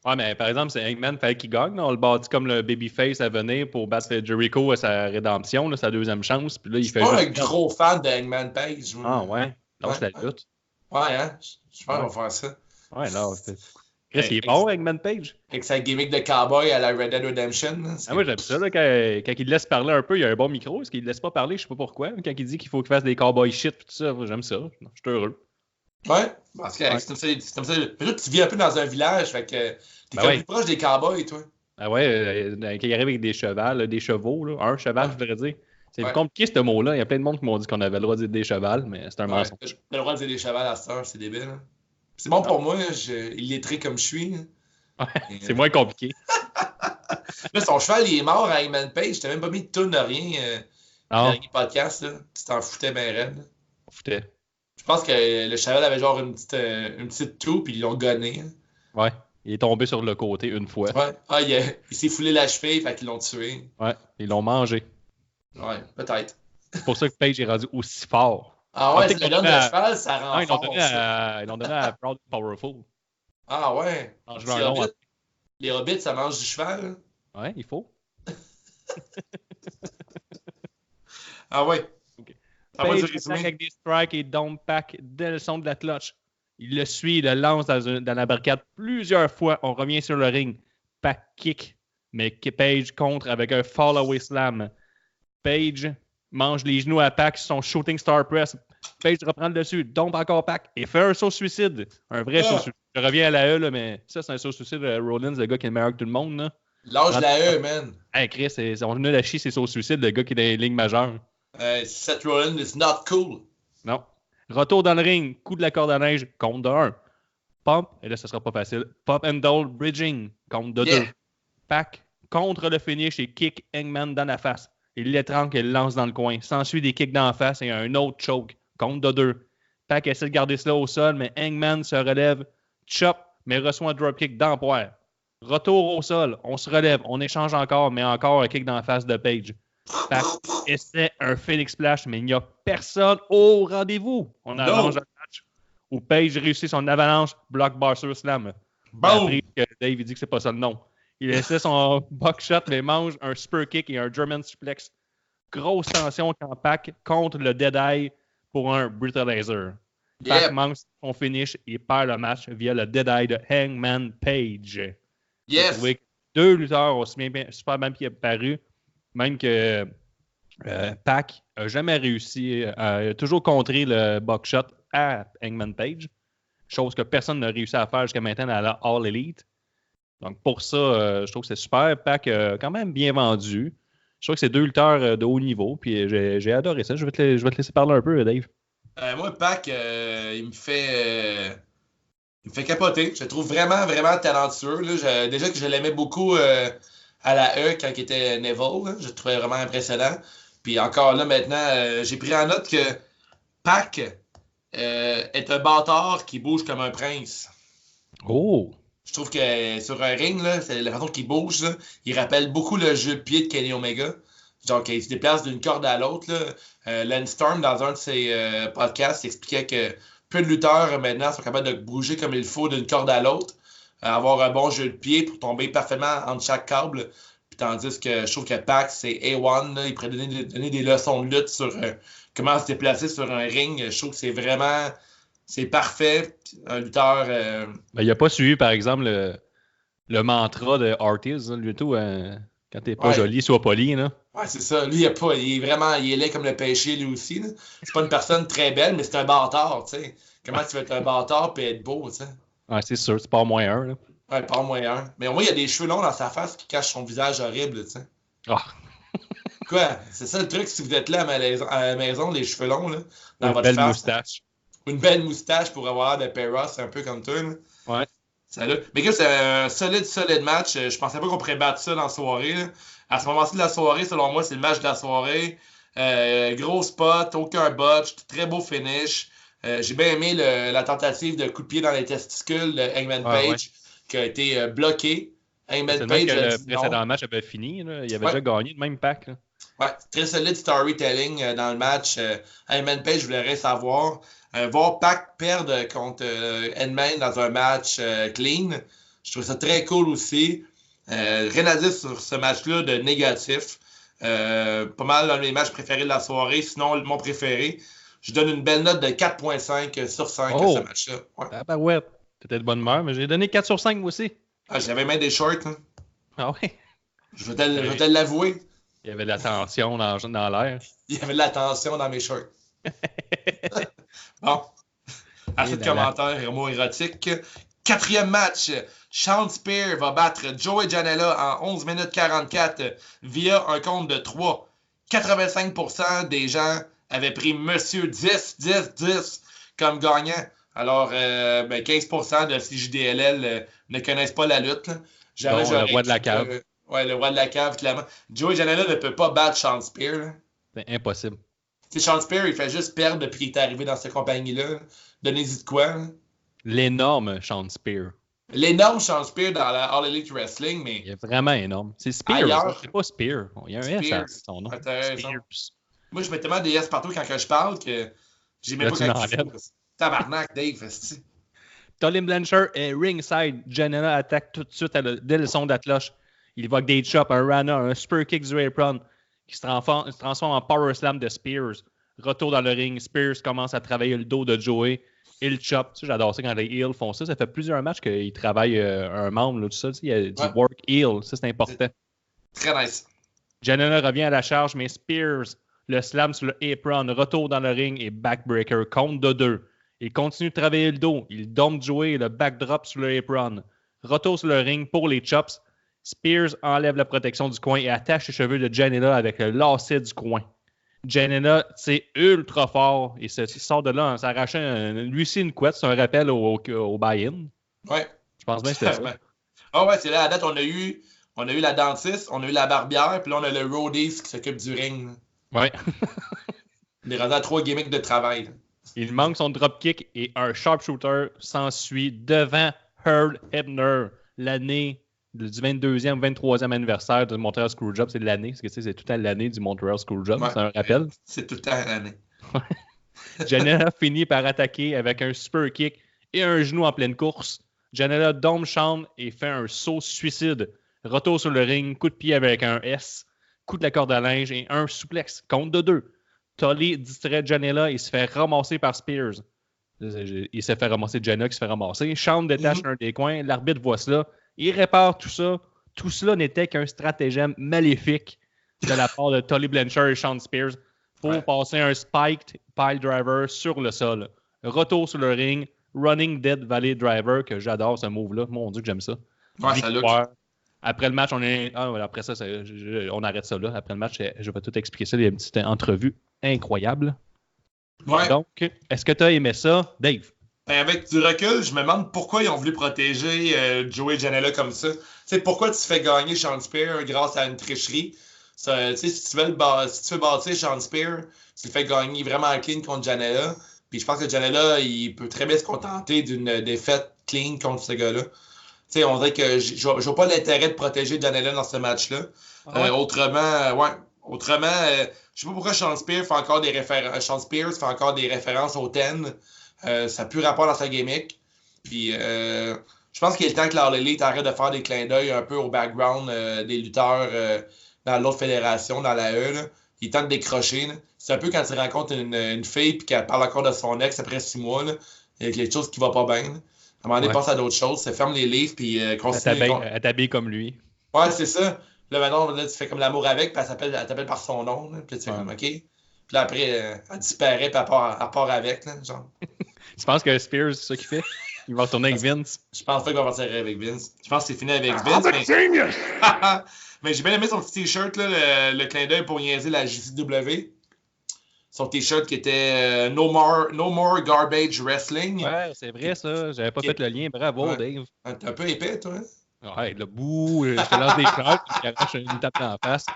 Ouais, mais par exemple, c'est Hangman, fallait qu'il gagne. On le bâtit comme le babyface à venir pour battre Jericho à sa rédemption, là, sa deuxième chance. Puis là, il je suis pas un gros fan de Hangman Page. Ah ouais? Lâche la lutte. Ouais, hein? Je pense qu'on va faire ça. Ouais, là, Chris, il est bon, Hangman Page. Avec sa gimmick de cowboy à la Red Dead Redemption. Moi, j'aime ça. Là, quand il laisse parler un peu, il y a un bon micro. Est-ce qu'il ne laisse pas parler? Je sais pas pourquoi. Quand il dit qu'il faut qu'il fasse des cowboy shit et tout ça, j'aime ça. Je suis heureux. Ouais, parce que c'est comme ça. Là, tu vis un peu dans un village, fait que t'es plus proche des cowboys, toi. Ah ouais, quand il arrive avec des chevals, des chevaux, là, un cheval, je voudrais dire. C'est compliqué ce mot-là. Il y a plein de monde qui m'ont dit qu'on avait le droit de dire des chevals, mais c'est un mensonge. T'as le droit de dire des chevals à cette heure, c'est débile. Hein. C'est bon pour moi, illettré comme je suis. Ouais, c'est moins compliqué. Là, son cheval, il est mort à Hangman Page. T'as même pas mis de tune, rien. Dans le podcast, là. Tu t'en foutais bien raide. On foutait. Je pense que le cheval avait genre une petite toux, puis ils l'ont gonné. Hein. Ouais. Il est tombé sur le côté une fois. Ouais. Ah, il s'est foulé la cheville, fait qu'ils l'ont tué. Ouais. Ils l'ont mangé. Ouais, peut-être. C'est pour ça que Page est rendu aussi fort. Ah ouais, c'est le nom de cheval, ça rend ils l'ont donné à Proud and Powerful. Ah ouais. Les hobbits, ça mange du cheval. Hein? Ouais, il faut. Ah ouais. Okay. Page attaque avec des strikes et dump Pac dès le son de la cloche. Il le suit, il le lance dans la barricade plusieurs fois. On revient sur le ring. Pac kick, mais Page contre avec un fall-away slam. Page mange les genoux à Pac sur son shooting star press. Page reprend le dessus, dompe encore Pac et fait un saut suicide. Un vrai saut suicide. Je reviens à la E, là, mais ça, c'est un saut suicide. Rollins, le gars qui est le meilleur que tout le monde. Là. Lâche la E, man. Hey, Chris, on venait à chier ses sauts suicides, le gars qui est dans les lignes majeures. Seth Rollins is not cool. Non. Retour dans le ring, coup de la corde à neige, compte de 1. Pump, et là, ça sera pas facile. Pop and Dole Bridging, compte de 2. Pac, contre le finish et kick Hangman dans la face. Il l'étrangle et le lance dans le coin. S'ensuit des kicks dans la face et un autre choke, compte de 2. Pac essaie de garder cela au sol, mais Hangman se relève, chop, mais reçoit un dropkick dans le poire. Retour au sol, on se relève, on échange encore, mais encore un kick dans la face de Page. Pac essaie un Phoenix Splash, mais il n'y a personne au rendez-vous. On avance le match où Page réussit son avalanche blockbuster slam. Après que Dave il dit que c'est pas ça le nom. Il essaie son buckshot, mais mange un super kick et un German suplex. Grosse tension quand Pac contre le Dead Eye pour un Brutalizer. Pac manque son finish et perd le match via le Dead Eye de Hangman Page. Yes! Deux lutteurs ont super bien paru, même que Pac n'a jamais réussi à toujours contrer le buckshot à Hangman Page, chose que personne n'a réussi à faire jusqu'à maintenant à la All Elite. Donc pour ça, je trouve que c'est super. Pac quand même bien vendu. Je trouve que c'est deux lutteurs de haut niveau, puis j'ai adoré ça. Je vais te laisser parler un peu, Dave. Moi, Pac, il me fait capoter. Je le trouve vraiment, vraiment talentueux. Là. Déjà que je l'aimais beaucoup à la E quand il était Neville. Là. Je le trouvais vraiment impressionnant. Puis encore là, maintenant, j'ai pris en note que Pac est un bâtard qui bouge comme un prince. Oh! Je trouve que sur un ring, là, c'est la façon qu'il bouge, là, il rappelle beaucoup le jeu de pied de Kenny Omega. Genre qu'il se déplace d'une corde à l'autre. Lance Storm, dans un de ses podcasts, expliquait que peu de lutteurs maintenant sont capables de bouger comme il faut d'une corde à l'autre, avoir un bon jeu de pied pour tomber parfaitement entre chaque câble. Puis tandis que je trouve que Pac, c'est A1, là, il pourrait donner des leçons de lutte sur comment se déplacer sur un ring. Je trouve que c'est vraiment... C'est parfait. Un lutteur... il n'a pas suivi, par exemple, le mantra de Ortiz, hein, lui tout, quand t'es pas joli, sois poli. Là. Ouais, c'est ça. Lui, il est laid comme le péché, lui aussi. Là. C'est pas une personne très belle, mais c'est un bâtard, tu sais. Comment tu veux être un bâtard et être beau, tu sais? Ouais, c'est sûr, c'est pas au moins un. Là. Ouais, pas au moins un. Mais au moins, il y a des cheveux longs dans sa face qui cachent son visage horrible, tu sais. Ah. Quoi? C'est ça le truc, si vous êtes là à la maison, les cheveux longs, là, dans une votre belle face. Moustache. Une belle moustache pour avoir de Perros, un peu comme toi, là. Ouais. Salut. Mais écoute, c'est un solide match. Je pensais pas qu'on pourrait battre ça dans la soirée. Là. À ce moment-ci de la soirée, selon moi, c'est le match de la soirée. Gros spot, aucun botch, très beau finish. J'ai bien aimé la tentative de coup de pied dans les testicules de Hangman Page qui a été bloqué. Hangman Page le précédent match avait fini. Là. Il avait déjà gagné le même pack. Là. Ouais, très solide storytelling dans le match. Hangman Page, je voudrais savoir. Voir Pac perdre contre Hangman dans un match clean, je trouve ça très cool aussi. Rien à dire sur ce match-là de négatif. Pas mal l'un de mes matchs préférés de la soirée, sinon mon préféré. Je donne une belle note de 4.5 sur 5 à ce match-là. Ouais. T'étais de bonne humeur, mais j'ai donné 4 sur 5 aussi. J'avais même des shorts. Hein. Ah ouais? Je vais te l'avouer. Il y avait de la tension dans l'air. Il y avait de la tension dans mes shorts. Bon. Assez de commentaires homo-érotiques. 4e match. Sean Spear va battre Joey Janela en 11 minutes 44 via un compte de 3. 85% des gens avaient pris Monsieur 10 comme gagnant. Alors, 15% de CJDLL ne connaissent pas la lutte. Jamais le roi de la cave. Le roi de la cave, clairement. Joey Janela ne peut pas battre Sean Spear. Là. C'est impossible. Sean Spear, il fait juste perdre depuis qu'il est arrivé dans cette compagnie-là. Donnez-y de quoi. Hein? L'énorme Sean Spear. L'énorme Sean Spear dans la All Elite Wrestling, mais... Il est vraiment énorme. C'est Spear, c'est pas Spear. Il y a un S à son nom. Moi, je mets tellement des S partout quand je parle que j'ai même pas quand il faut. Tabarnak, Dave, esti. Tully Blanchard est ringside. Janela attaque tout de suite dès le son de la cloche. Il évoque des chops, un Rana, un super kick du apron qui se transforme en power slam de Spears. Retour dans le ring. Spears commence à travailler le dos de Joey. Il chop. Tu sais, j'adore ça quand les heels font ça. Ça fait plusieurs matchs qu'ils travaillent un membre, là, tout ça. Tu sais, il y a du work heel. Ça, c'est important. Très nice. Janela revient à la charge, mais Spears le slam sur le apron. Retour dans le ring et backbreaker. Compte de 2. Il continue de travailler le dos. Il dompe Joey le backdrop sur le apron. Retour sur le ring pour les chops. Spears enlève la protection du coin et attache les cheveux de Janela avec le lacet du coin. Janela, c'est ultra fort et il sort de là en s'arrachant lui aussi une couette. C'est un rappel au buy-in. Ouais. Je pense bien que c'était ça. Ah ouais, c'est là, à date, on a eu la dentiste, on a eu la barbière, puis là, on a le roadies qui s'occupe du ring. Ouais. Il est rendu à 3 gimmicks de travail. Là. Il manque son dropkick et un sharpshooter s'ensuit devant Earl Hebner, l'année du 22e, 23e anniversaire du Montreal Screwjob. C'est l'année, parce que c'est tout à l'année du Montreal Screwjob. C'est un rappel. C'est tout le temps l'année. Janela finit par attaquer avec un super kick et un genou en pleine course. Janela dombe Shawn et fait un saut suicide. Retour sur le ring, coup de pied avec un S, coup de la corde à linge et un souplex. Compte de 2. Tully distrait Janela et se fait ramasser par Spears. Il s'est fait ramasser Janela qui se fait ramasser. Shawn détache un des coins. L'arbitre voit cela. Il répare tout ça. Tout cela n'était qu'un stratagème maléfique de la part de Tully Blanchard et Shawn Spears pour passer un spiked pile driver sur le sol. Retour sur le ring. Running Dead Valley Driver, que j'adore ce move-là. Mon Dieu que j'aime ça. Ouais, ça look. Après le match, après ça, on arrête ça là. Après le match, je vais tout expliquer ça. Il y a une petite entrevue incroyable. Ouais. Donc, est-ce que tu as aimé ça, Dave? Ben, avec du recul, je me demande pourquoi ils ont voulu protéger Joey Janela comme ça. T'sais, pourquoi tu fais gagner Shawn Spears grâce à une tricherie? Ça, si tu veux bâtir Shawn Spears, tu le fais gagner vraiment clean contre Janela. Puis je pense que Janela, il peut très bien se contenter d'une défaite clean contre ce gars-là. T'sais, on dirait que je vois pas l'intérêt de protéger Janela dans ce match-là. Autrement, je sais pas pourquoi Shawn Spears fait encore des références au 10. Ça n'a plus rapport dans sa gimmick. Puis je pense qu'il est le temps que l'All Elite arrête de faire des clins d'œil un peu au background des lutteurs dans l'autre fédération, dans la E. Là. Il est temps de décrocher. Là. C'est un peu quand tu rencontres une fille et qu'elle parle encore de son ex après 6 mois. Là. Il y a quelque chose qui va pas bien. Là. À un moment donné, pense à d'autres choses. Ça ferme les livres puis continue. Elle t'habille comme lui. Ouais, c'est ça. Là, maintenant, là, tu fais comme l'amour avec, puis elle t'appelle par son nom. Là, puis tu fais comme OK. Puis là, après, elle disparaît, puis elle part avec. Là, genre. Tu penses que Spears, c'est ça qu'il fait? Il va retourner avec Vince? Je pense pas qu'il va partir avec Vince. Je pense que c'est fini avec I'm Vince. a genius! Mais j'ai bien aimé son petit t-shirt, là, le clin d'œil pour niaiser la JCW. Son t-shirt qui était no more Garbage Wrestling. Ouais, c'est vrai ça. J'avais pas fait le lien. Bravo, Dave. T'es un peu épais, toi. Hein? Ouais, le bout, je te lance des fleurs puis je t'arrache une tape dans la face.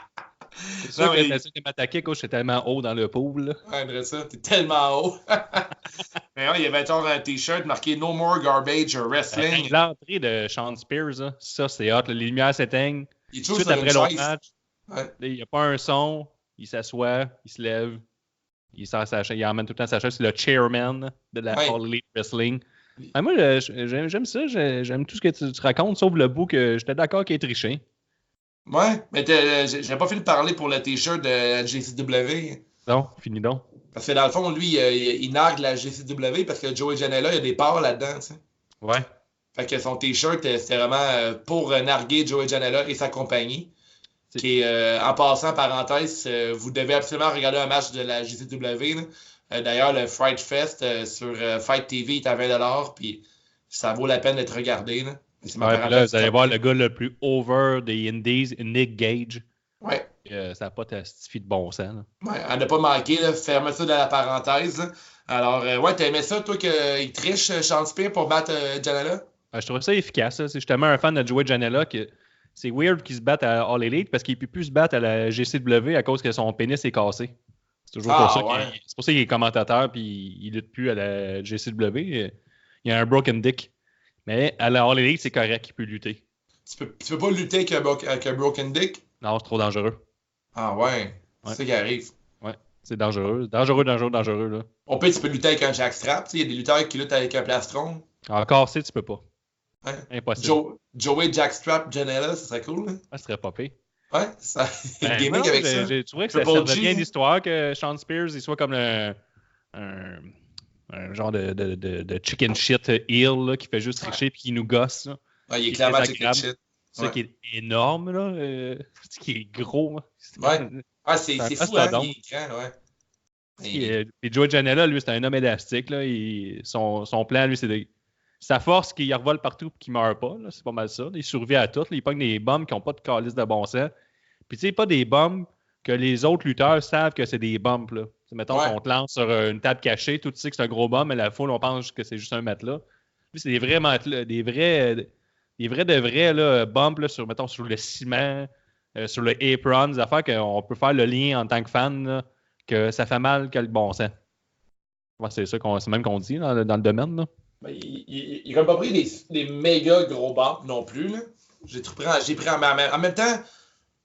C'est sûr que t'as essayé de m'attaquer quand j'étais tellement haut dans le pool. Là. Ouais, vrai ça. T'es tellement haut. Mais ouais, il y avait genre un t-shirt marqué No more Garbage Wrestling. L'entrée de Shawn Spears, là, ça c'est hot. Les lumières s'éteignent. Tout après l'autre match, ouais. Il n'y a pas un son. Il s'assoit, il se lève. Il emmène tout le temps sa chaise. C'est le chairman de la All Elite Wrestling. Ah, moi, j'aime ça. J'aime tout ce que tu racontes, sauf le bout que j'étais d'accord qu'il est triché. Ouais, mais j'ai pas fini de parler pour le t-shirt de la JCW. Non, fini donc. Parce que dans le fond, lui, il nargue la JCW parce que Joey Janela, il y a des parts là-dedans, tu sais. Ouais. Fait que son t-shirt, c'était vraiment pour narguer Joey Janela et sa compagnie. Qui est, en passant, parenthèse, vous devez absolument regarder un match de la JCW. D'ailleurs, le Fright Fest sur Fight TV est à $20, puis ça vaut la peine d'être regardé. Là. Là, vous allez voir le gars le plus over des Indies, Nick Gage. Ouais. Ça n'a pas testifie de bon sens. Là. Ouais, à ne pas manquer, là, ferme ça dans la parenthèse. Là. Alors, ouais, t'as aimé ça, toi, qu'il triche Shawn Spears pour battre Janela? Je trouve ça efficace. Là. C'est justement un fan de Joey Janela que c'est weird qu'il se batte à All Elite parce qu'il ne peut plus se battre à la GCW à cause que son pénis est cassé. C'est toujours pour ça c'est pour ça qu'il est commentateur puis il lutte plus à la GCW. Il y a un broken dick. Mais à la All Elite, c'est correct, il peut lutter. Tu peux pas lutter avec un broken dick? Non, c'est trop dangereux. Ah ouais. C'est ça qui arrive. Ouais, c'est dangereux. Dangereux, là. Au pire, tu peux lutter avec un jackstrap. Il y a des lutteurs qui luttent avec un plastron. Encore, tu peux pas. Ouais. Impossible. Joey Jackstrap Janela, ça serait cool. Hein? Ça serait pas pire. Ouais, ça. Le gaming avec ça. Tu trouvais que ça servait bien d'histoire que Shawn Spears il soit comme un genre de chicken shit heel là, qui fait juste tricher et qui nous gosse. Là. Ouais, il est clairement chicken shit. C'est ça qui est énorme, là. Qui est gros. Ouais. Ah, c'est fou, hein? Il est grand, ouais. Et Joey Janela, lui, c'est un homme élastique. Là. Son plan, lui, c'est sa force qu'il revole partout et qu'il ne meurt pas. Là. C'est pas mal ça. Il survit à tout. Là. Il pogne des bombes qui n'ont pas de calice de bon sens. Puis, tu sais, pas des bombes que les autres lutteurs savent que c'est des bombes. Là. Mettons qu'on te lance sur une table cachée, tout tu sais que c'est un gros bombe, mais la foule, on pense que c'est juste un matelas. Lui, c'est des vrais matelas, des vrais là, bombes là, sur le ciment, sur le apron, des affaires qu'on peut faire le lien en tant que fan, là, que ça fait mal que le bon sens. Ouais, c'est ça c'est même qu'on dit dans le domaine. Là. Ben, il n'a pas pris des méga gros bombes non plus. Là. J'ai pris en même temps,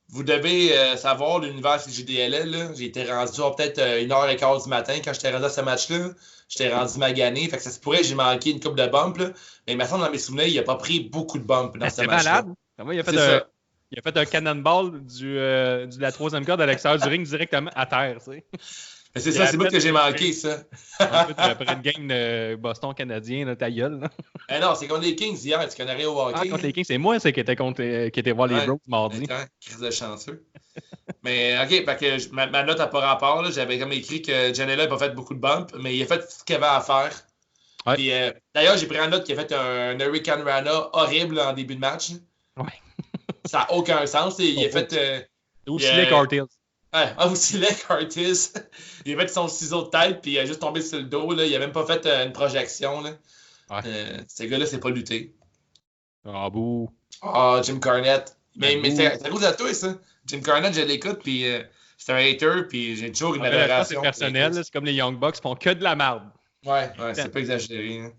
vous devez savoir l'univers CJDLL, là. J'ai été rendu peut-être 1h15 du matin quand j'étais rendu à ce match-là. J'étais rendu magané. Fait que ça se pourrait que j'ai manqué une couple de bumps. Là. Mais il me semble dans mes souvenirs, il n'a pas pris beaucoup de bumps dans ce match-là. C'est malade. Il a fait un cannonball de la troisième corde à l'extérieur du ring directement à terre. Tu sais. Mais c'est ça, c'est moi que j'ai manqué, ça. Après une game de Boston canadien, ta gueule. Non, c'est contre les Kings hier. Tu connais rien au hockey. Contre les Kings, c'est moi qui était voir les Bros mardi. Crise de chanceux. Mais OK, fait que ma note n'a pas rapport. Là. J'avais comme écrit que Janela n'a pas fait beaucoup de bumps, mais il a fait ce qu'il avait à faire. Ouais. Puis, d'ailleurs, j'ai pris en note qu'il a fait un Hurricane Rana horrible en début de match. Ouais. Ça n'a aucun sens. Il a fait... aussi les Cartels. Aussi les Curtis. Il a fait son ciseau de tête, puis il a juste tombé sur le dos. Là. Il n'a même pas fait une projection. Là. Ouais. Ce gars-là, c'est pas lutté. Bouh. Jim Cornette. Mais c'est à cause de toi, ça. Jim Cornette, je l'écoute, puis c'est un hater, puis j'ai toujours une adoration. C'est personnel, c'est comme les Young Bucks font que de la merde. Ouais, c'est pas exagéré. Hein.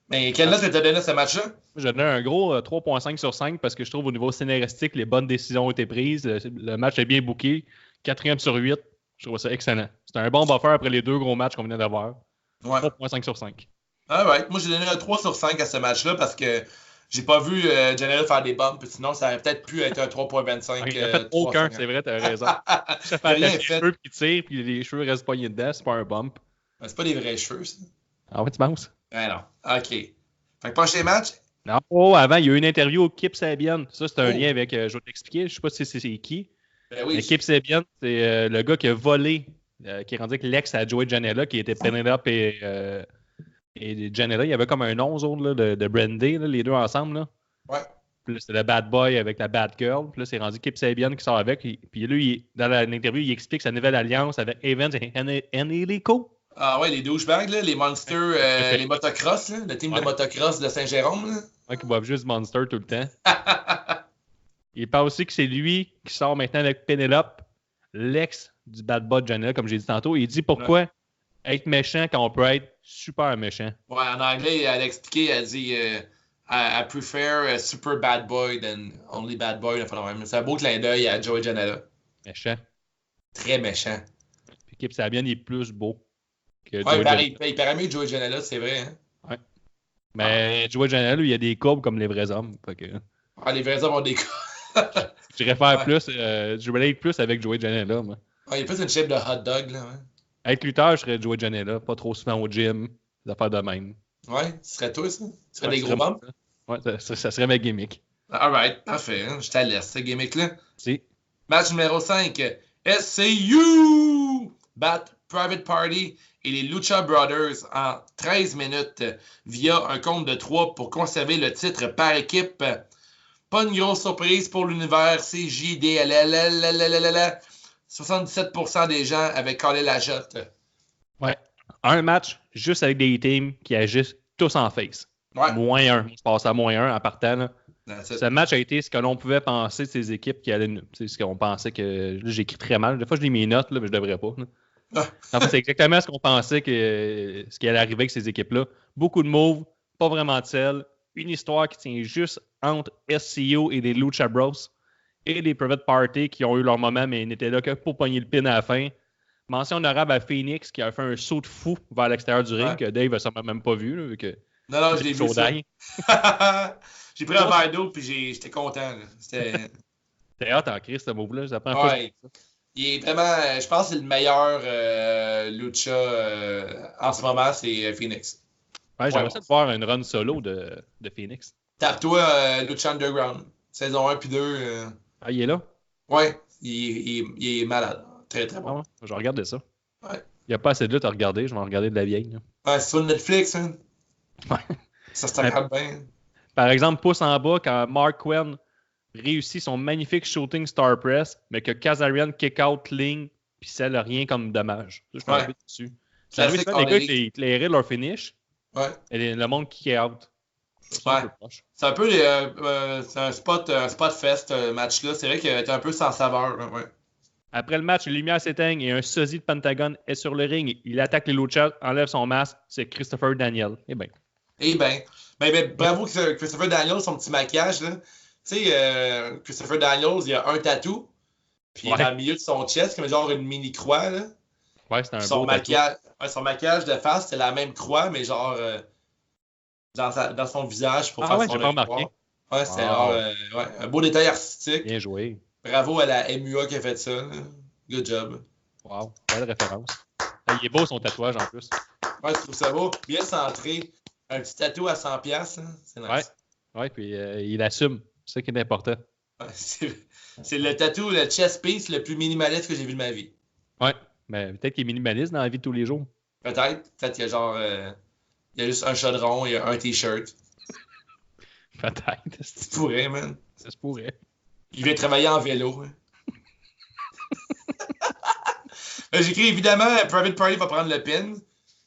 Mais quelle note t'as donné à ce match-là? J'ai donné un gros 3.5 sur 5 parce que je trouve au niveau scénaristique, les bonnes décisions ont été prises. Le match est bien booké. 4e sur 8, je trouve ça excellent. C'était un bon buffer après les 2 gros matchs qu'on venait d'avoir. Ouais. 3.5 sur 5. Alright. Moi, j'ai donné un 3 sur 5 à ce match-là parce que j'ai pas vu Janela faire des bumps. Sinon, ça aurait peut-être pu être un 3.25. Il n'a fait aucun, c'est vrai, t'as raison. Ça fait les cheveux qui tirent puis les cheveux restent poignés dedans, c'est pas un bump. C'est pas des vrais cheveux, ça. Ah ouais, tu penses? Non. OK. Fait que prochain match? Non, avant, il y a eu une interview au Kip Sabian. Ça, c'est un lien avec, je vais t'expliquer, je sais pas si c'est qui. Ben oui. Kip Sabian, c'est le gars qui a volé, qui est rendu avec l'ex à Joey Janela, qui était Penelope et Janela. Il y avait comme un nom, là, de Brandy, là, les deux ensemble. Là. Ouais. Puis là, c'était le bad boy avec la bad girl. Puis là, c'est rendu Kip Sabian qui sort avec. Puis lui, dans l'interview, il explique sa nouvelle alliance avec Evans et Enrico. Ah ouais, les douchebags, là, les monsters, les motocross, là, le team de motocross de Saint-Jérôme. Là. Ouais, qui boivent juste Monster tout le temps. Il parle aussi que c'est lui qui sort maintenant avec Penelope, l'ex du bad boy de Janela, comme j'ai dit tantôt. Il dit pourquoi être méchant quand on peut être super méchant. Ouais, en anglais, elle a expliqué, elle dit I prefer a super bad boy than only bad boy. C'est un beau clin d'œil à Joey Janela. Méchant. Très méchant. Puis Kip Sabian, il est plus beau que il paraît mieux que Joey Janela, c'est vrai. Hein? Ouais. Mais Joey Janela, lui, il a des courbes comme les vrais hommes. Fait que... les vrais hommes ont des courbes. Je réfère plus, je relate plus avec Joey Janela, moi. Il y a plus une shape de hot dog, là. Ouais. Être lutteur, je serais Joey Janela, pas trop souvent au gym, des affaires de même. Ouais, ce serait toi, ça? Ce serait des gros bumps? Ouais, ça serait ma gimmick. Alright, parfait. Hein? Je te laisse, ce gimmick-là. Si. Match numéro 5. SCU bat Private Party et les Lucha Brothers en 13 minutes via un compte de 3 pour conserver le titre par équipe. Pas une grosse surprise pour l'univers CJDLL. 77% des gens avaient collé la jotte. Ouais. Un match juste avec des teams qui agissent tous en face. Ouais. -1. Je passe à -1 en partant. Là. Ce match a été ce que l'on pouvait penser de ces équipes qui allaient. Ce qu'on pensait que. Là, j'écris très mal. Des fois, je lis mes notes, là, mais je devrais pas. En fait, c'est exactement ce qu'on pensait que ce qui allait arriver avec ces équipes-là. Beaucoup de moves, pas vraiment de sel. Une histoire qui tient juste entre SCU et les Lucha Bros. Et les Private Party qui ont eu leur moment, mais n'étaient là que pour pogner le pin à la fin. Mention honorable à Phoenix qui a fait un saut de fou vers l'extérieur du ring, que Dave n'a sûrement même pas vu. Là, vu que non, je l'ai vu ça. J'ai pris un verre d'eau puis j'étais content. C'était hâte en crise, ce move-là. Ça prend il est vraiment, je pense que c'est le meilleur Lucha en ce moment, c'est Phoenix. Ouais, j'aimerais ça de voir une run solo de Phoenix. Tape-toi Lucha Underground, saison 1 puis 2. Ah, il est là? Ouais, il est malade. Très, très bon. Ah ouais, je vais regarder ça. Ouais. Il n'y a pas assez de lutte à regarder, je vais en regarder de la vieille. Là. Ouais, c'est sur Netflix, hein? Ouais. Ça se regarde bien. Par exemple, pouce en bas, quand Mark Quinn réussit son magnifique shooting star press, mais que Kazarian kick out ligne, puis ça n'a rien comme dommage. Ça, je suis arrivé dessus. C'est arrivé souvent, les gars qui éclairaient leur finish, et le monde kick out. C'est un peu c'est un spot fest, match-là. C'est vrai qu'il était un peu sans saveur. Ouais. Après le match, les lumières s'éteignent et un sosie de Pentagon est sur le ring. Il attaque les Luchas, enlève son masque. C'est Christopher Daniel. Eh bien, bravo Christopher Daniel, son petit maquillage. Là. Christopher Daniels, il a un tatou. Puis dans le milieu de son chest, comme genre une mini-croix, là. Ouais, c'était un Son beau maquillage, son maquillage de face, c'était la même croix, mais genre dans son visage pour faire ouais, son j'ai pas remarqué. Ouais, c'était un beau détail artistique. Bien joué. Bravo à la MUA qui a fait ça. Là. Good job. Wow, belle référence. Il est beau son tatouage en plus. Ouais, je trouve ça beau. Bien centré. Un petit tatou à 100$, là. C'est nice. Ouais, puis il assume. C'est ça qui est important. Ouais, c'est le tatou, le chest piece le plus minimaliste que j'ai vu de ma vie. Ouais, mais peut-être qu'il est minimaliste dans la vie de tous les jours. Peut-être qu'il y a genre... il y a juste un chaudron, il y a un t-shirt. Peut-être. Ça pourrait, man. Ça se pourrait. Il vient travailler en vélo. Hein. J'écris évidemment Private Party va prendre le pin.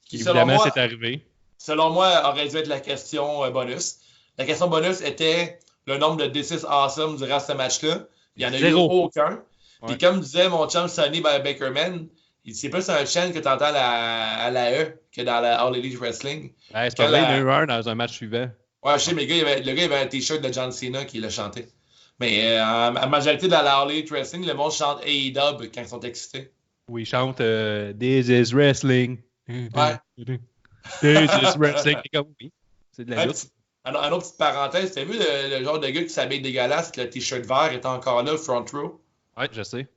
Qui, évidemment, c'est arrivé. Selon moi, aurait dû être la question bonus. La question bonus était le nombre de D6 awesome durant ce match-là. Il n'y en a eu aucun. Puis comme disait mon chum Sonny Bakerman, c'est plus un chant que tu entends à la E que dans la All Elite Wrestling. Ouais, c'est pas vrai, il y en a eu un dans un match suivant. Ouais, je sais, mais le gars, il avait un t-shirt de John Cena qui l'a chanté. Mais en majorité dans la All Elite Wrestling, le monde chante AEW quand ils sont excités. Oui, il chante This is Wrestling. Ouais. This is Wrestling. Oui, c'est de la lutte. Un autre petite parenthèse, t'as vu le genre de gars qui s'habille dégueulasse, que le t-shirt vert est encore là, front row? Ouais, je sais.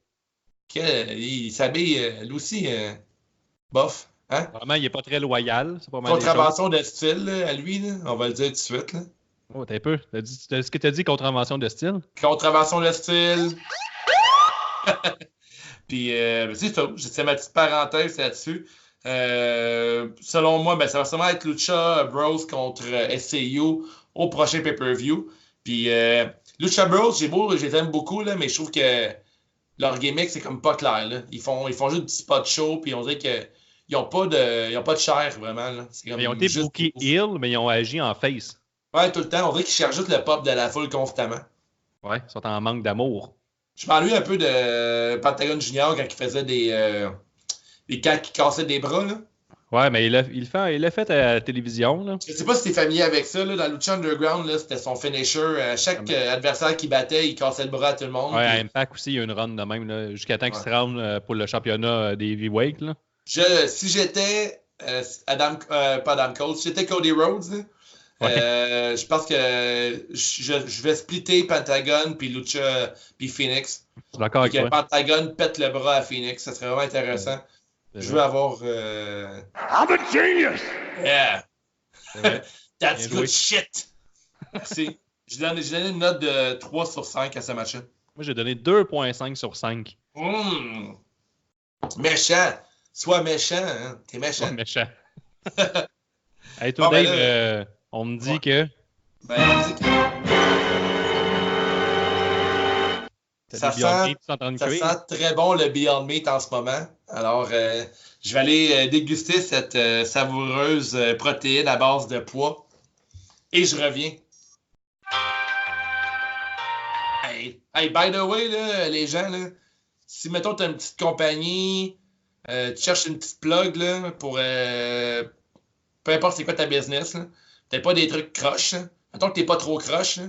Il s'habille, lui aussi, bof. Hein? Vraiment, il est pas très loyal. C'est pas mal. Contravention de style, là, à lui, là, on va le dire tout de suite. Là. Oh, t'as un peu. Ce que t'as dit, contravention de style? Contravention de style. Puis, c'est ça. C'est ma petite parenthèse là-dessus. Selon moi, ça va sûrement être Lucha Bros contre SCU au prochain pay-per-view. Puis, Lucha Bros, je les aime beaucoup, là, mais je trouve que leur gimmick, c'est comme pas clair. Là. Ils font juste du spot show, puis on dirait qu'ils n'ont pas de chair, vraiment. Là. Comme ils ont été bookés heel, mais ils ont agi en face. Ouais, tout le temps. On dirait qu'ils cherchent juste le pop de la foule constamment. Ouais, ils sont en manque d'amour. Je m'ennuie un peu de Pentagon Junior quand il faisait des quand il cassait des bras. Là. Ouais, mais il l'a fait à la télévision. Là. Je sais pas si t'es familier avec ça. Là, dans Lucha Underground, là, c'était son finisher. Chaque adversaire qu'il battait, il cassait le bras à tout le monde. Ouais, à Impact aussi, il y a une run de même, là, jusqu'à temps qu'il se rende pour le championnat des heavyweight. Là. Si j'étais pas Adam Cole, si j'étais Cody Rhodes, là, je pense que je vais splitter Pentagon puis Lucha puis Phoenix. Je suis d'accord avec toi. Pentagon pète le bras à Phoenix. Ça serait vraiment intéressant. Je veux avoir... I'm a genius! Yeah! That's good shit! Merci. J'ai donné une note de 3 sur 5 à ce match-là. Moi, j'ai donné 2.5 sur 5. Méchant! Sois méchant, hein? T'es méchant. Sois méchant. Hey, toi, Dave, on me dit que... on me dit que... Ça sent très bon le Beyond Meat en ce moment. Alors, je vais aller déguster cette savoureuse protéine à base de pois. Et je reviens. Hey, by the way, là, les gens, là, si, mettons, tu as une petite compagnie, tu cherches une petite plug là, pour... peu importe c'est quoi ta business, là, peut-être pas des trucs croches. Là. Mettons que tu n'es pas trop croche. Là.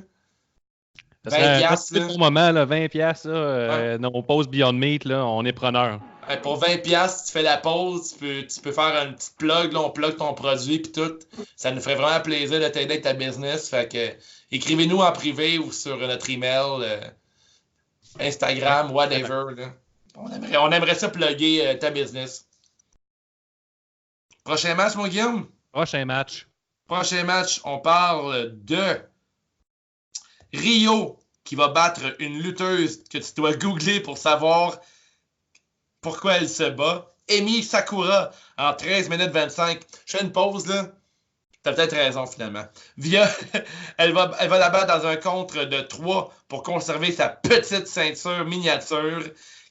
20$. Pour le moment, là, 20$, là, on pose Beyond Meat, là, on est preneur. Pour 20$, tu fais la pause, tu peux faire un petit plug, là, on plug ton produit puis tout. Ça nous ferait vraiment plaisir de t'aider avec ta business. Fait que écrivez-nous en privé ou sur notre email, Instagram, whatever. Là. On aimerait ça plugger ta business. Prochain match, mon Guillaume? Prochain match, on parle de Rio qui va battre une lutteuse que tu dois googler pour savoir pourquoi elle se bat. Emi Sakura en 13 minutes 25. Je fais une pause là. T'as peut-être raison finalement. Elle va la battre dans un contre de 3 pour conserver sa petite ceinture miniature.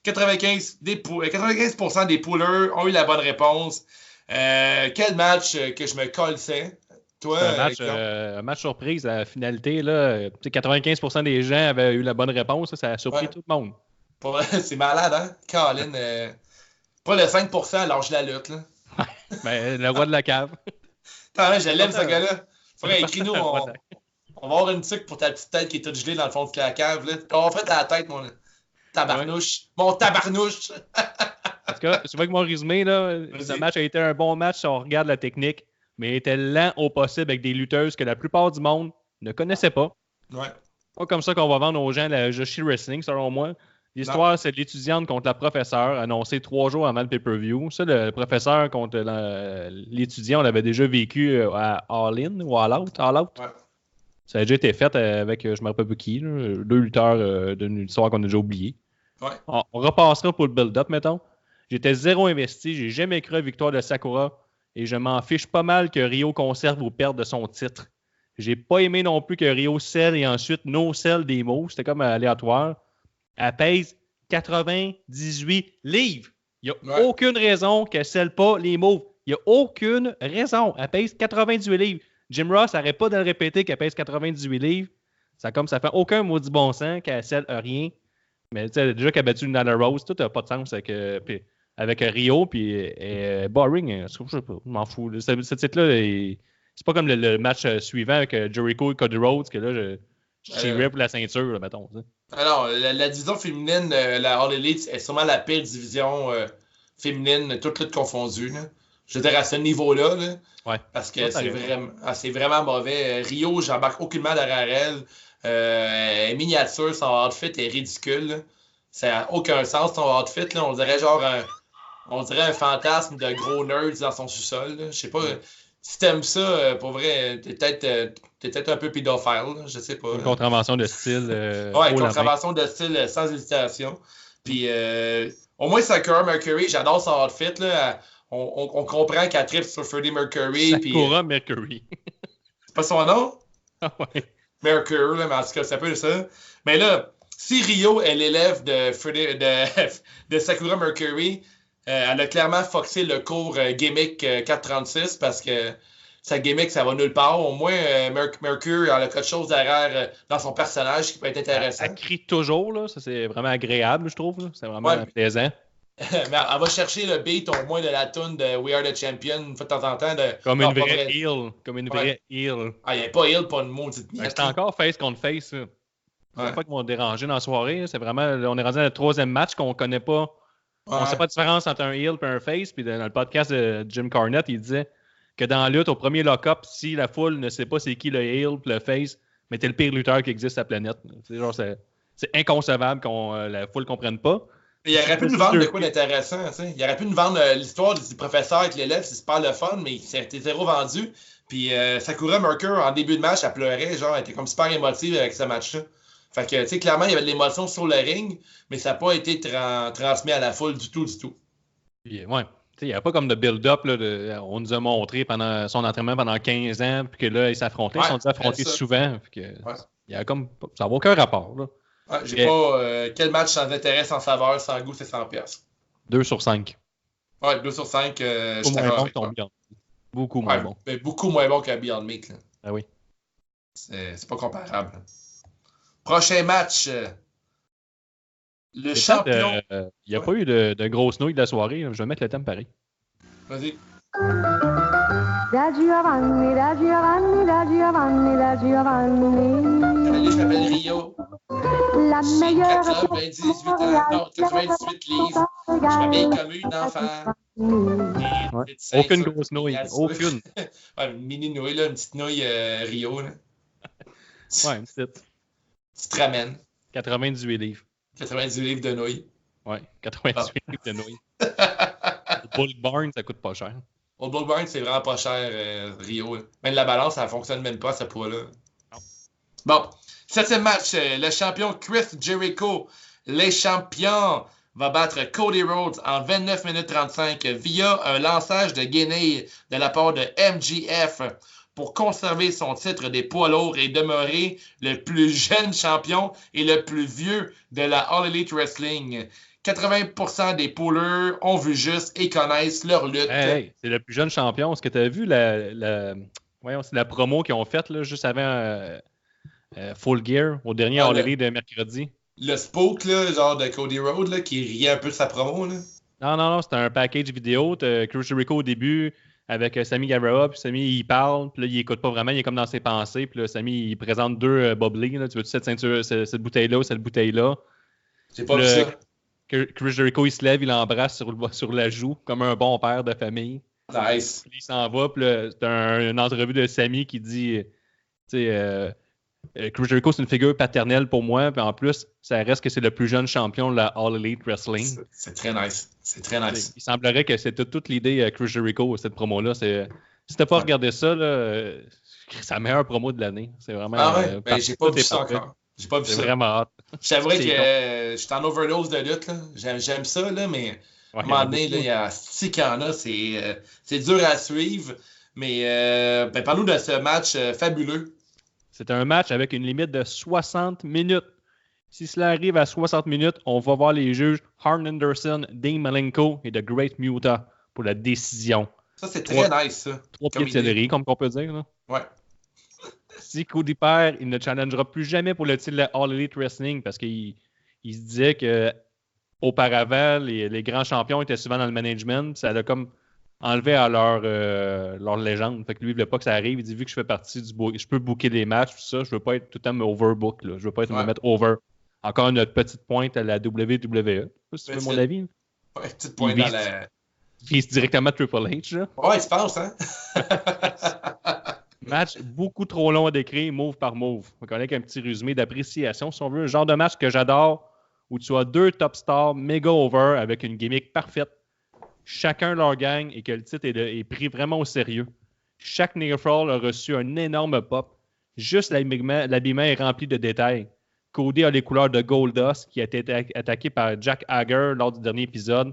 95% des poolers ont eu la bonne réponse. Quel match que je me colsais. Toi, un match surprise à la finalité. Là, 95% des gens avaient eu la bonne réponse. Ça a surpris tout le monde. C'est malade, hein? Colin, pas le 5% lâche la lutte. Là. Ben, le roi de la cave. Attends, je l'aime, ce gars-là. Faudrait écrire nous, On va avoir une tuque pour ta petite tête qui est toute gelée dans le fond de la cave. Là. On va faire ta tête, mon tabarnouche. Ouais. Mon tabarnouche. En tout cas, tu vois que mon résumé, là, ce match a été un bon match si on regarde la technique, mais il était lent au possible avec des lutteuses que la plupart du monde ne connaissait pas. Ouais. Pas comme ça qu'on va vendre aux gens la Joshi Wrestling, selon moi. L'histoire, c'est de l'étudiante contre la professeure, annoncée 3 jours avant le pay-per-view. Ça, le professeur contre l'étudiant, on l'avait déjà vécu à All-In ou All-Out. Ouais. Ça a déjà été fait avec, je ne me rappelle pas qui, là, 2 lutteurs d'une histoire qu'on a déjà oubliée. Ouais. On repassera pour le build-up, mettons. J'étais zéro investi, j'ai jamais cru à la victoire de Sakura et je m'en fiche pas mal que Rio conserve ou perde de son titre. J'ai pas aimé non plus que Rio sell et ensuite no sell des mots. C'était comme aléatoire. Elle pèse 98 livres. Il n'y a aucune raison qu'elle ne pas les moves. Il n'y a aucune raison. Elle pèse 98 livres. Jim Ross n'arrête pas de le répéter qu'elle pèse 98 livres. Ça fait aucun maudit bon sens qu'elle selle rien. Mais tu sais, déjà qu'elle a battu Nyla Rose, tout n'a pas de sens avec Rio, puis boring. Je m'en fous. Ce titre-là, c'est pas comme le match suivant avec Jericho et Cody Rhodes, que là, je cheerais pour la ceinture, là, mettons. Ça. Alors, la division féminine, la All Elite, est sûrement la pire division féminine, toutes confondue. Là. Je veux dire, à ce niveau-là, là, ouais. Parce que c'est vraiment mauvais. Rio, j'embarque aucunement derrière elle. Miniature, son outfit est ridicule. Là. Ça n'a aucun sens, son outfit. Là. On dirait un fantasme de gros nerds dans son sous-sol. Là. Je sais pas... Si t'aimes ça, pour vrai, t'es peut-être un peu pédophile, je sais pas. Une contravention de style. Ouais, une contravention de style sans hésitation. Puis, au moins, Sakura Mercury, j'adore son outfit. Là. On comprend qu'elle tripe sur Freddie Mercury. Sakura Mercury. C'est pas son nom? Ah ouais. Mercury, là, mais en tout cas, c'est un peu ça. Mais là, si Rio est l'élève de Sakura Mercury, elle a clairement foxé le cours gimmick 436 parce que sa gimmick, ça va nulle part. Au moins, Mercury a quelque chose derrière dans son personnage qui peut être intéressant. Elle crie toujours, là. Ça, c'est vraiment agréable, je trouve. Là. C'est vraiment plaisant. Mais elle va chercher le beat au moins de la tune de We Are the Champion une fois de temps en temps. Comme une vraie heel. Comme une vraie heel. Ah, il n'y a pas heel, pas de maudite miette. C'est encore face contre face. Ça. C'est pas qu'ils vont déranger dans la soirée. C'est vraiment, on est rendu dans le 3e match qu'on ne connaît pas. On ne sait pas la différence entre un heel et un face. Puis dans le podcast de Jim Cornette, il disait que dans la lutte, au premier lock-up, si la foule ne sait pas c'est qui le heel et le face, mais t'es le pire lutteur qui existe sur la planète. C'est inconcevable qu'on la foule ne comprenne pas. Il aurait pu nous vendre de quoi d'intéressant. T'sais. Il aurait pu nous vendre l'histoire du professeur avec l'élève, c'est super le fun, mais c'était zéro vendu. Puis Sakura Mercury, en début de match, elle pleurait, genre, elle était comme super émotive avec ce match-là. Fait que, tu sais, clairement, il y avait de l'émotion sur le ring, mais ça n'a pas été transmis à la foule du tout. Ouais. Il n'y a pas comme de build-up. Là, on nous a montré pendant son entraînement pendant 15 ans, puis que là, ils s'affrontaient. Ils se sont affrontés souvent. Puis que, il y a comme, ça n'a aucun rapport. Là. Ouais, j'ai pas quel match sans intérêt, sans saveur, sans goût, c'est 100$. 2 sur 5. Ouais, 2 sur 5. Beaucoup moins bon. Mais beaucoup moins bon qu'à Beyond Meat. Là. Ah oui. C'est pas comparable. Prochain match. Le champion. Il n'y a pas eu de grosses nouilles de la soirée. Je vais mettre le thème pareil. Vas-y. Da Giovanni, da Giovanni, da Giovanni, da Giovanni. Allez, je m'appelle Rio. La meilleure. 98 livres. Je m'habille comme une enfant. Ouais. Aucune grosse nouille. Aucune. Ouais, une mini nouille, là, une petite nouille Rio. Là. Ouais, une petite. Tu te ramènes. 98 livres. 98 livres de nouilles. Ouais, 98 livres de nouilles. Bulk Barn, ça coûte pas cher. Au Bulk Barn, c'est vraiment pas cher, Rio. Même la balance, ça fonctionne même pas à ce poids-là. Bon, 7e match. Le champion Chris Jericho, les champions, va battre Cody Rhodes en 29 minutes 35 via un lançage de guenilles de la part de MJF pour conserver son titre des poids lourds et demeurer le plus jeune champion et le plus vieux de la All Elite Wrestling. 80% des poolers ont vu juste et connaissent leur lutte. Hey, c'est le plus jeune champion. Est-ce que tu as vu c'est la promo qu'ils ont faite là, juste avant Full Gear, au dernier All Elite de mercredi? Le spoke, là, genre de Cody Rhodes, là, qui riait un peu de sa promo. Là. Non, c'était un package vidéo. Chris Jericho au début, avec Sammy Guevara, puis Sammy, il parle, puis là, il écoute pas vraiment, il est comme dans ses pensées, puis là, Sammy, il présente 2 bubbly, là, tu veux-tu cette ceinture, cette bouteille-là ou cette bouteille-là? J'ai pas vu ça. Chris Jericho, il se lève, il l'embrasse sur la joue, comme un bon père de famille. Nice. Puis il s'en va, puis là, c'est une entrevue de Sammy qui dit, tu sais, Chris Jericho, c'est une figure paternelle pour moi, puis en plus, ça reste que c'est le plus jeune champion de la All Elite Wrestling. C'est très nice. C'est très nice. Il semblerait que c'était toute l'idée Chris Jericho, cette promo-là. Si t'as pas regardé ça, là, c'est la meilleure promo de l'année. C'est vraiment. Ah ouais? Ben, j'ai pas vu ça encore. J'ai pas vu ça. C'est vraiment hâte. J'aimerais que je suis en overdose de lutte. Là. J'aime ça, là, mais à un moment donné, il y a 6 qu'il là. C'est dur à suivre. Mais parle-nous de ce match fabuleux. C'est un match avec une limite de 60 minutes. Si cela arrive à 60 minutes, on va voir les juges Arn Anderson, Dean Malenko et The Great Muta pour la décision. Ça, c'est très nice, ça. 3 pieds de céleri, comme on peut dire. Là. Ouais. Si Cody perd, il ne challengera plus jamais pour le titre de All Elite Wrestling parce qu'il se disait que auparavant, les grands champions étaient souvent dans le management. Ça a comme enlevé à leur légende. Fait que lui, il ne voulait pas que ça arrive. Il dit, vu que je fais partie je peux booker des matchs, tout ça, je veux pas être tout le temps me overbook. Là. Je veux pas être me mettre over. Encore une petite pointe à la WWE. Je sais pas si tu veux mon avis. Ouais, petite pointe dans la... Il vise directement Triple H. Là. Ouais, tu penses, hein? Match beaucoup trop long à décrire, move par move. On connaît qu'un petit résumé d'appréciation. Si on veut, un genre de match que j'adore, où tu as 2 top stars méga over avec une gimmick parfaite. Chacun leur gagne et que le titre est pris vraiment au sérieux. Chaque Near Fall a reçu un énorme pop. Juste l'habillement est rempli de détails. Cody a les couleurs de Goldust qui a été attaqué par Jack Hager lors du dernier épisode.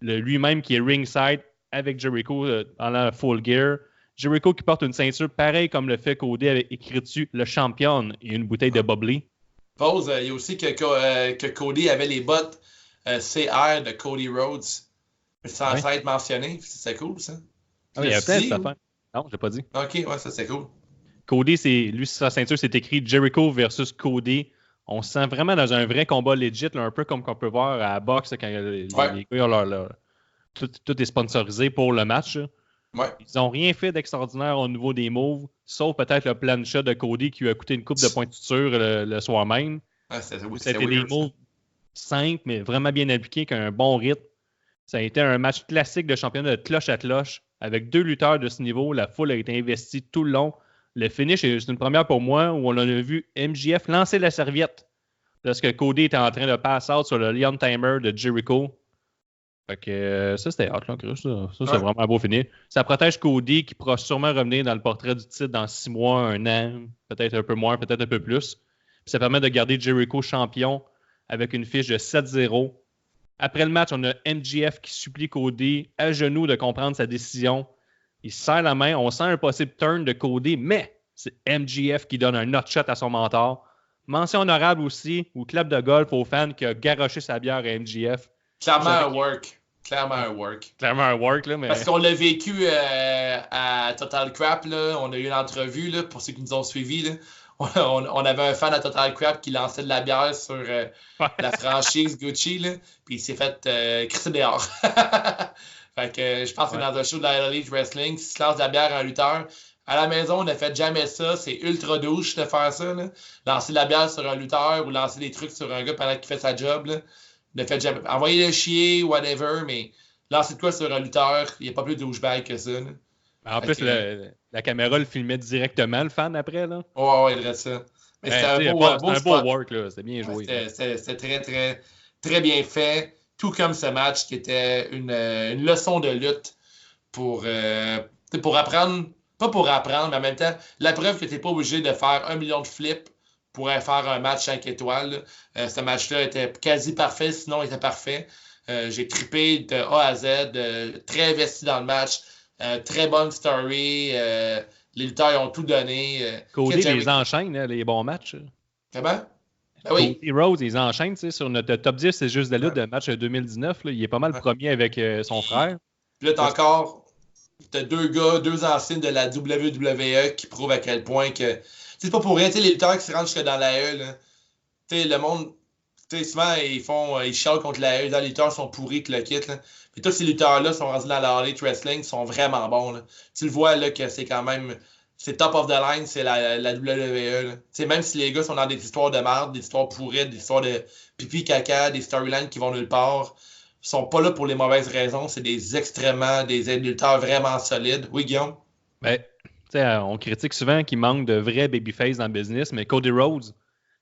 Lui-même qui est ringside avec Jericho dans la full gear. Jericho qui porte une ceinture pareille comme le fait Cody avec écrit dessus le champion et une bouteille de bubbly. Pause, il y a aussi que Cody avait les bottes CR de Cody Rhodes. Sans être mentionné, c'est cool ça. Il y a plein de affaires. Non, je l'ai pas dit. Ok, ouais, ça c'est cool. Cody, lui, sa ceinture, c'est écrit Jericho versus Cody. On se sent vraiment dans un vrai combat legit, là, un peu comme qu'on peut voir à la boxe quand les gars ont tout est sponsorisé pour le match. Ouais. Ils n'ont rien fait d'extraordinaire au niveau des moves, sauf peut-être le plancha de Cody qui lui a coûté une coupe de points de suture le soir même. C'était des moves simples, mais vraiment bien appliqués, avec un bon rythme. Ça a été un match classique de championnat de cloche à cloche. Avec 2 lutteurs de ce niveau, la foule a été investie tout le long. Le finish, c'est une première pour moi où on a vu MJF lancer la serviette lorsque Cody était en train de pass out sur le Leon Timer de Jericho. Fait que ça, c'était hot, là, Chris. Ça, c'est vraiment un beau finish. Ça protège Cody qui pourra sûrement revenir dans le portrait du titre dans 6 mois, 1 an, peut-être un peu moins, peut-être un peu plus. Puis ça permet de garder Jericho champion avec une fiche de 7-0. Après le match, on a MJF qui supplie Cody à genoux de comprendre sa décision. Il serre la main. On sent un possible turn de Cody, mais c'est MJF qui donne un nut shot à son mentor. Mention honorable aussi au club de golf aux fans qui a garoché sa bière à MJF. Clairement un work. Clairement un work, là. Mais... Parce qu'on l'a vécu à Total Crap, là. On a eu une entrevue, là, pour ceux qui nous ont suivis, là. On avait un fan à Total Crap qui lançait de la bière sur la franchise Gucci, là, puis il s'est fait crisser dehors. Fait que je pense que dans un show de la Elite Wrestling, si tu lances de la bière à un lutteur, à la maison, on n'a fait jamais ça. C'est ultra douche de faire ça. Là. Lancer de la bière sur un lutteur ou lancer des trucs sur un gars pendant qu'il fait sa job. Là. Ne faites jamais. Envoyez-le chier, whatever, mais lancer de quoi sur un lutteur, il n'y a pas plus de douchebag que ça. Là. En plus, la caméra le filmait directement, le fan, après. Là. Ouais, il reste ça. Mais c'était un beau work, là. C'était bien joué. C'était très, très, très bien fait. Tout comme ce match qui était une leçon de lutte pour apprendre, pas pour apprendre, mais en même temps, la preuve que tu n'es pas obligé de faire 1 million de flips pour faire un match 5 étoiles. Ce match-là était quasi parfait, sinon il était parfait. J'ai trippé de A à Z, très investi dans le match. Très bonne story. Les lutteurs ont tout donné. Cody les enchaîne, les bons matchs. Comment? Ben oui. Cody Rhodes, ils enchaînent. Sur notre top 10, c'est juste de la lutte de match 2019. Là, il est pas mal premier avec son frère. Puis là, t'as 2 gars, 2 anciens de la WWE qui prouvent à quel point que. C'est pas pour rien, les lutteurs qui se rendent jusque dans la E, là. Le monde. souvent, ils chialent contre les lutteurs sont pourris, que le kit. Là. Puis tous ces lutteurs-là sont rendus dans la All Elite Wrestling, sont vraiment bons. Là. Tu le vois là, que c'est quand même. C'est top of the line, c'est la WWE. Même si les gars sont dans des histoires de merde, des histoires pourries, des histoires de pipi caca, des storylines qui vont nulle part, ils sont pas là pour les mauvaises raisons. C'est des lutteurs vraiment solides. Oui, Guillaume? Ben, on critique souvent qu'il manque de vrais babyface dans le business, mais Cody Rhodes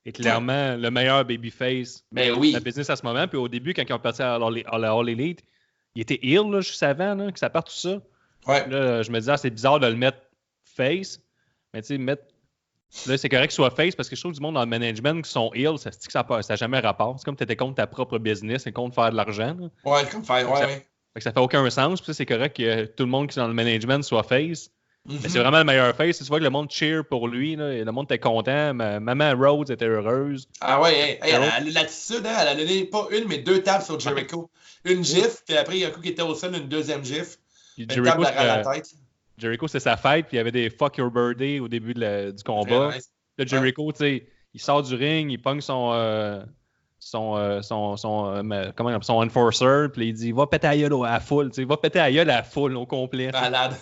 est clairement le meilleur babyface de la business à ce moment. Puis au début, quand ils ont passé à la All Elite, il était heel là, juste avant là, que ça parte tout ça. Ouais. Là, je me disais, c'est bizarre de le mettre face. Mais tu sais, là, c'est correct qu'il soit face parce que je trouve du monde dans le management qui sont heel, ça se dit que ça n'a jamais rapport. C'est comme tu étais contre ta propre business et contre faire de l'argent. Là. Ouais, comme faire, ouais. Ça fait aucun sens. Puis c'est correct que tout le monde qui est dans le management soit face. Mais c'est vraiment le meilleur face. Tu vois que le monde cheer pour lui. Là, et le monde était content. Maman Rhodes était heureuse. Ah ouais, elle a l'attitude, hein, elle a donné pas une, mais 2 tapes sur Jericho. Une gif, puis après, il y a un coup qui était au sol, une deuxième gif. Une tape derrière la tête. Jericho, c'est sa fête, puis il y avait des Fuck Your Birthday au début du combat. Nice. Là, Jericho, tu sais, il sort du ring, il pogne son enforcer, puis il dit va péter à gueule à la foule, tu sais, va péter à gueule à la foule au complet. Malade.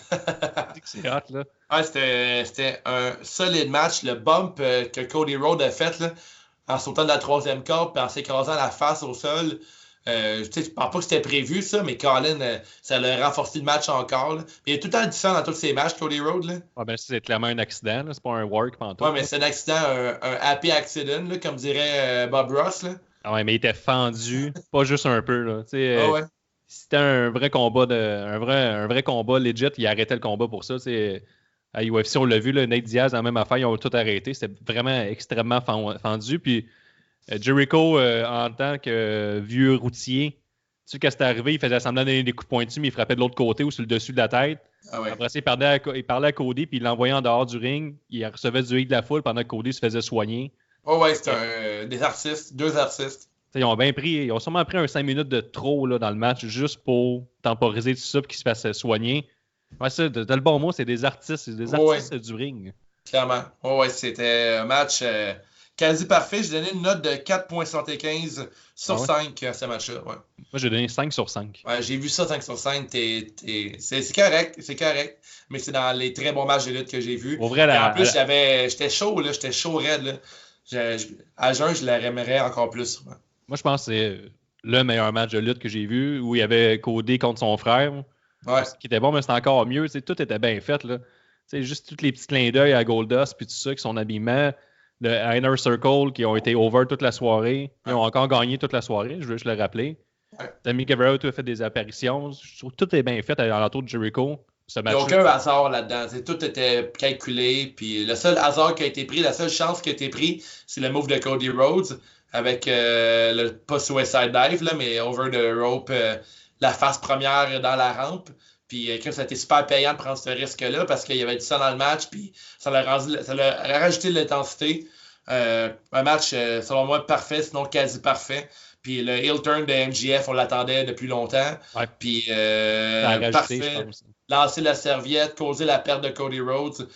C'est hot, là. Ouais, c'était un solide match. Le bump que Cody Rhodes a fait là, en sautant de la 3e corde puis en s'écrasant la face au sol. Je pense pas que c'était prévu, ça, mais Colin, ça l'a renforcé le match encore. Là. Il est tout le temps différent dans tous ses matchs, Cody Rhodes. Là. Ah ben, c'est clairement un accident, là. C'est pas un work pantoute. Ouais, mais c'est un accident, un happy accident, là, comme dirait Bob Ross. Là. Ah ouais, mais il était fendu, pas juste un peu. Là. Ouais. C'était un vrai combat, un vrai combat legit, il arrêtait le combat pour ça. À UFC, on l'a vu, là, Nate Diaz, la même affaire, ils ont tout arrêté. C'était vraiment extrêmement fendu. Puis Jericho, en tant que vieux routier, tu sais, quand c'était arrivé, il faisait semblant de donner des coups de poing dessus, mais il frappait de l'autre côté ou sur le dessus de la tête. Ah ouais. Après ça, il parlait à Cody, puis il l'envoyait en dehors du ring. Il recevait du hit de la foule pendant que Cody se faisait soigner. Oh ouais, c'était des artistes, 2 artistes. Ils ont sûrement pris un 5 minutes de trop là, dans le match juste pour temporiser tout ça et qu'il se fasse soigner. Ouais, ça, t'as le bon mot, c'est des artistes. C'est des artistes du ring. Clairement. Ouais, c'était un match quasi parfait. J'ai donné une note de 4.75 sur 5 à ce match-là. Ouais. Moi, j'ai donné 5 sur 5. Ouais, j'ai vu ça 5 sur 5. C'est correct. Mais c'est dans les très bons matchs de lutte que j'ai vus. En plus, j'étais chaud, là. J'étais chaud raide, là. À jeun, je l'aimerais encore plus. Ouais. Moi, je pense que c'est le meilleur match de lutte que j'ai vu où il y avait Cody contre son frère. Ouais. Ce qui était bon, mais c'était encore mieux. Tout était bien fait. Là. Juste tous les petits clins d'œil à Goldust puis tout ça, qui sont habillement. Le Inner Circle qui ont été over toute la soirée. Ils ont encore gagné toute la soirée, je veux juste le rappeler. Sammy Guevara a fait des apparitions. Je trouve que tout est bien fait à l'entour de Jericho. Il n'y a aucun hasard là-dedans. Tout était calculé. Puis le seul hasard qui a été pris, la seule chance qui a été prise, c'est le move de Cody Rhodes avec pas Suicide Dive, là, mais over the rope, la face première dans la rampe. Puis ça a été super payant de prendre ce risque-là parce qu'il y avait du sang dans le match. Puis ça l'a rajouté de l'intensité. Un match, selon moi, parfait, sinon quasi parfait. Puis le heel turn de MJF, on l'attendait depuis longtemps. Ouais. Puis parfait. Lancer la serviette, causer la perte de Cody Rhodes.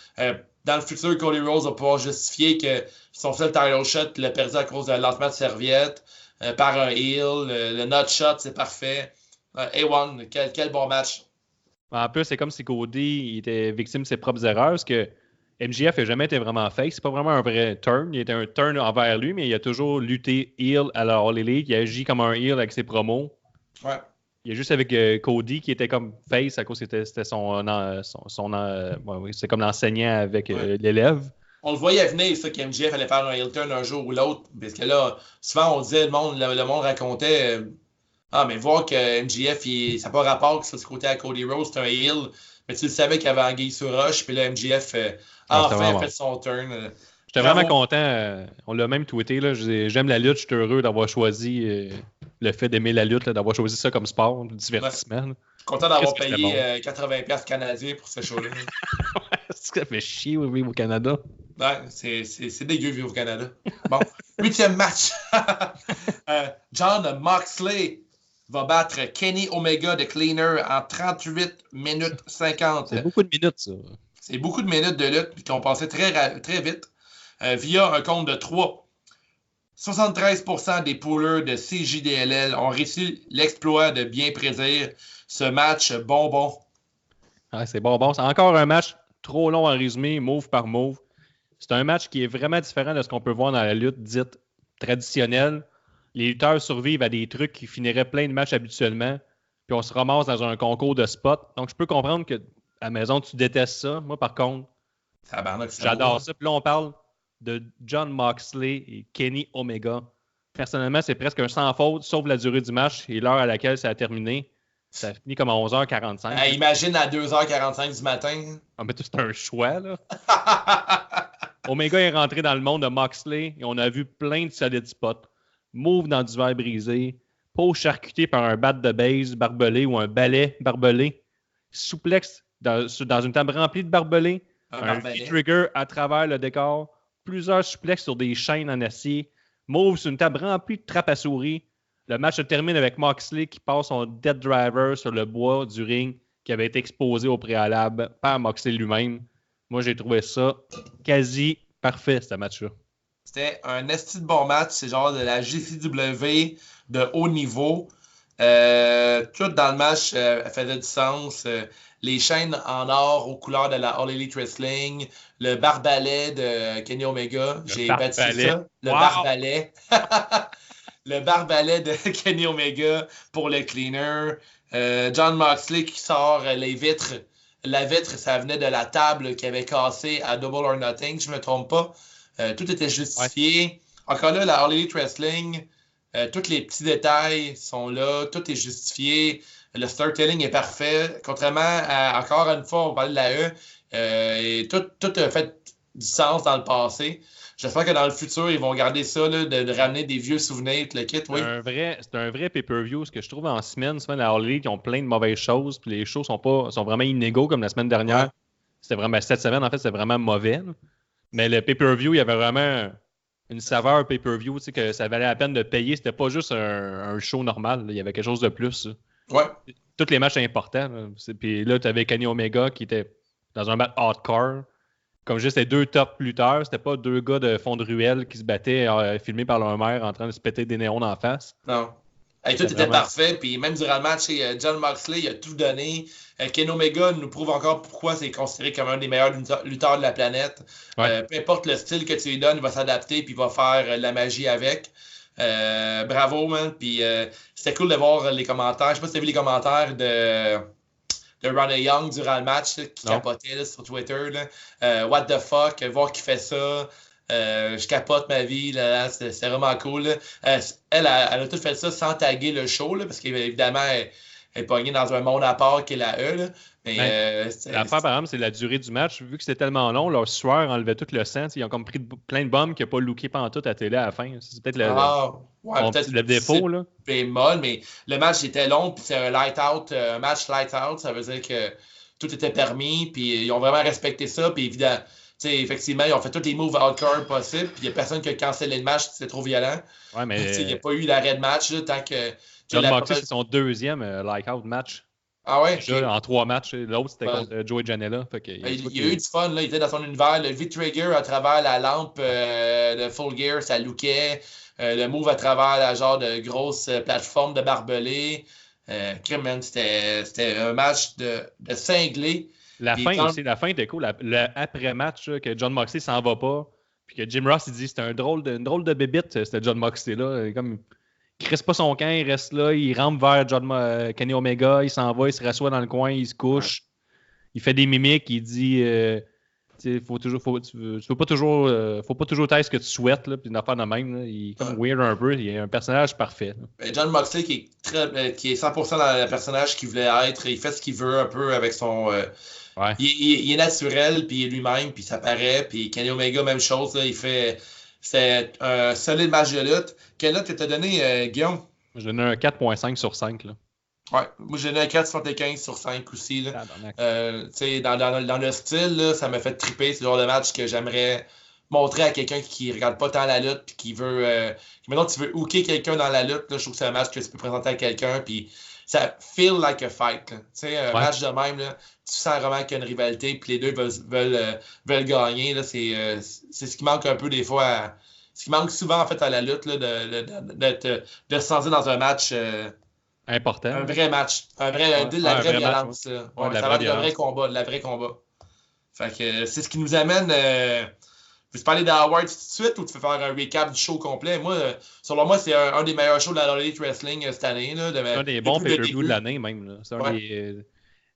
Dans le futur, Cody Rhodes va pouvoir justifier que son seul title shot l'a perdu à cause d'un lancement de serviette par un heel. Le nut shot, c'est parfait. A1, quel bon match. En plus, c'est comme si Cody était victime de ses propres erreurs, parce que MJF n'a jamais été vraiment face. C'est pas vraiment un vrai turn. Il était un turn envers lui, mais il a toujours lutté heel à la All Elite. Il a agi comme un heel avec ses promos. Ouais. Il y a juste avec Cody qui était comme face à cause que c'était c'est comme l'enseignant avec l'élève. On le voyait venir, ça, qu'MJF allait faire un heel turn un jour ou l'autre. Parce que là, souvent, on disait, le monde racontait... mais voir que MJF, ça n'a pas rapport que ça se côté à Cody Rhodes, c'est un heel. Mais tu le savais qu'il y avait Anguille sur roche, puis là, MJF enfin fait son turn. J'étais vraiment content. On l'a même tweeté. Là, j'aime la lutte, je suis heureux d'avoir choisi le fait d'aimer la lutte, d'avoir choisi ça comme sport, le divertissement. Ouais. Je suis content d'avoir payé 80$ canadiens pour ce show-là. Ça fait chier vivre au Canada. Ouais, c'est dégueu vivre au Canada. Bon, 8e match. John Moxley va battre Kenny Omega de Cleaner en 38 minutes 50. C'est beaucoup de minutes, ça. C'est beaucoup de minutes de lutte qui ont passé très vite via un compte de 3. 73% des poolers de CJDLL ont réussi l'exploit de bien prédire ce match bonbon. Ouais, c'est bonbon. C'est encore un match trop long à résumer, move par move. C'est un match qui est vraiment différent de ce qu'on peut voir dans la lutte dite traditionnelle. Les lutteurs survivent à des trucs qui finiraient plein de matchs habituellement, puis on se ramasse dans un concours de spots. Donc, je peux comprendre que à la maison, tu détestes ça. Moi, par contre, j'adore ça. Puis là, on parle de Jon Moxley et Kenny Omega. Personnellement, c'est presque un sans faute, sauf la durée du match et l'heure à laquelle ça a terminé. Ça a fini comme à 11h45. Imagine à 2h45 du matin. Ah, mais c'est un choix, là. Omega est rentré dans le monde de Moxley et on a vu plein de solides spots. Move dans du verre brisé, peau charcutée par un bat de base barbelé ou un balai barbelé, souplex dans une table remplie de barbelés, un V-trigger à travers le décor, plusieurs souplex sur des chaînes en acier, move sur une table remplie de trappes à souris. Le match se termine avec Moxley qui passe son dead driver sur le bois du ring qui avait été exposé au préalable par Moxley lui-même. Moi, j'ai trouvé ça quasi parfait, ce match-là. C'était un esti de bon match. C'est genre de la GCW de haut niveau. Tout dans le match faisait du sens. Les chaînes en or aux couleurs de la All Elite Wrestling. Le barbalet de Kenny Omega. J'ai baptisé ça. Le barbalet. Le barbalet de Kenny Omega pour le cleaner. Jon Moxley qui sort les vitres. La vitre, ça venait de la table qui avait cassé à Double or Nothing, si je ne me trompe pas. Tout était justifié. Ouais. Encore là, la All Elite Wrestling, tous les petits détails sont là. Tout est justifié. Le storytelling est parfait. Contrairement à, encore une fois, on parlait de la E. Et tout a fait du sens dans le passé. J'espère que dans le futur, ils vont garder ça, là, de ramener des vieux souvenirs, le kit. Oui. C'est un vrai pay-per-view. Ce que je trouve en semaine, souvent, la All Elite, ils ont plein de mauvaises choses. Puis les shows sont vraiment inégaux comme la semaine dernière. Ouais. C'était vraiment, cette semaine, en fait, c'était vraiment mauvais. Là. Mais le pay-per-view, il y avait vraiment une saveur pay-per-view, tu sais, que ça valait la peine de payer. C'était pas juste un show normal. Là. Il y avait quelque chose de plus. Ouais. Tous les matchs importants. Là. Puis là, tu avais Kenny Omega qui était dans un match hardcore. Comme juste les deux top lutteurs, c'était pas deux gars de fond de ruelle qui se battaient filmés par leur mère en train de se péter des néons en face. Non. Hey, tout était parfait, puis même durant le match, Jon Moxley il a tout donné. Kenny Omega nous prouve encore pourquoi c'est considéré comme un des meilleurs lutteurs de la planète. Ouais. Peu importe le style que tu lui donnes, il va s'adapter puis il va faire la magie avec. Bravo, man. Puis c'était cool de voir les commentaires. Je sais pas si tu as vu les commentaires de Ronnie Young durant le match là, qui capotait là, sur Twitter. Là. What the fuck, voir qu'il fait ça. Je capote ma vie. Là, c'était vraiment cool. Là. Elle a tout fait ça sans taguer le show là, parce qu'évidemment, elle est pognée dans un monde à part qui est la E. Là. Mais, l'affaire, par exemple, c'est la durée du match. Vu que c'était tellement long, leur sueur enlevait tout le sang. Ils ont comme pris plein de bombes qui n'ont pas looké pantoute à la télé à la fin. C'est peut-être le défaut. Là. Bémol, mais le match était long, puis c'est un match light out. Ça veut dire que tout était permis, puis ils ont vraiment respecté ça. Puis évidemment, effectivement, ils ont fait tous les moves hardcore possibles, puis il n'y a personne qui a cancellé le match, c'était trop violent. Ouais, mais il n'y a pas eu d'arrêt de match là, tant que. Jon Moxley, c'est son deuxième light-out match. Ah ouais? Déjà, en 3 matchs. L'autre, c'était contre Joey Janela. Il y a eu du fun. Là. Il était dans son univers. Le V-Trigger à travers la lampe de Full Gear, ça lookait. Le move à travers la genre de grosse plateforme de barbelé. C'était un match de cinglé. La fin était cool. Le après-match, que Jon Moxley s'en va pas. Puis que Jim Ross, il dit c'était une drôle de bébite, c'était Jon Moxley là. Comme... Il crisse pas son camp, il reste là, il rampe vers Kenny Omega, il s'en va, il se rassoit dans le coin, il se couche, il fait des mimiques, il dit faut pas toujours taire ce que tu souhaites, là, puis une affaire de même, là, il est comme weird un peu, il est un personnage parfait. Jon Moxley qui est 100% dans le personnage qu'il voulait être, il fait ce qu'il veut un peu avec son... il est naturel, puis il est lui-même, puis ça paraît, puis Kenny Omega, même chose, là, il fait... C'est un solide match de lutte. Quelle note t'as donné, Guillaume? J'ai donné un 4.5 sur 5. Là. Ouais, moi j'ai donné un 4.75 sur 5 aussi. Là. Dans le style, là, ça m'a fait triper. C'est le genre de match que j'aimerais montrer à quelqu'un qui regarde pas tant la lutte puis qui veut... maintenant, tu veux hooker quelqu'un dans la lutte, là, je trouve que c'est un match que tu peux présenter à quelqu'un puis ça feel like a fight. Un match de même, là, tu sens vraiment qu'il y a une rivalité puis les deux veulent gagner. Là, c'est ce qui manque un peu des fois Ce qui manque souvent, en fait, à la lutte, là, de se sentir dans un match... important. Un vrai match. La vraie violence. Match, ouais. Ça va être un vrai combat. De la vraie combat. Fait que c'est ce qui nous amène... veux-tu parler d'Awards tout de suite ou tu veux faire un recap du show complet? Moi, selon moi, c'est un des meilleurs shows de la All Elite Wrestling cette année. Là, c'est un des bons pay-per-view de l'année, même. Là. C'est un des...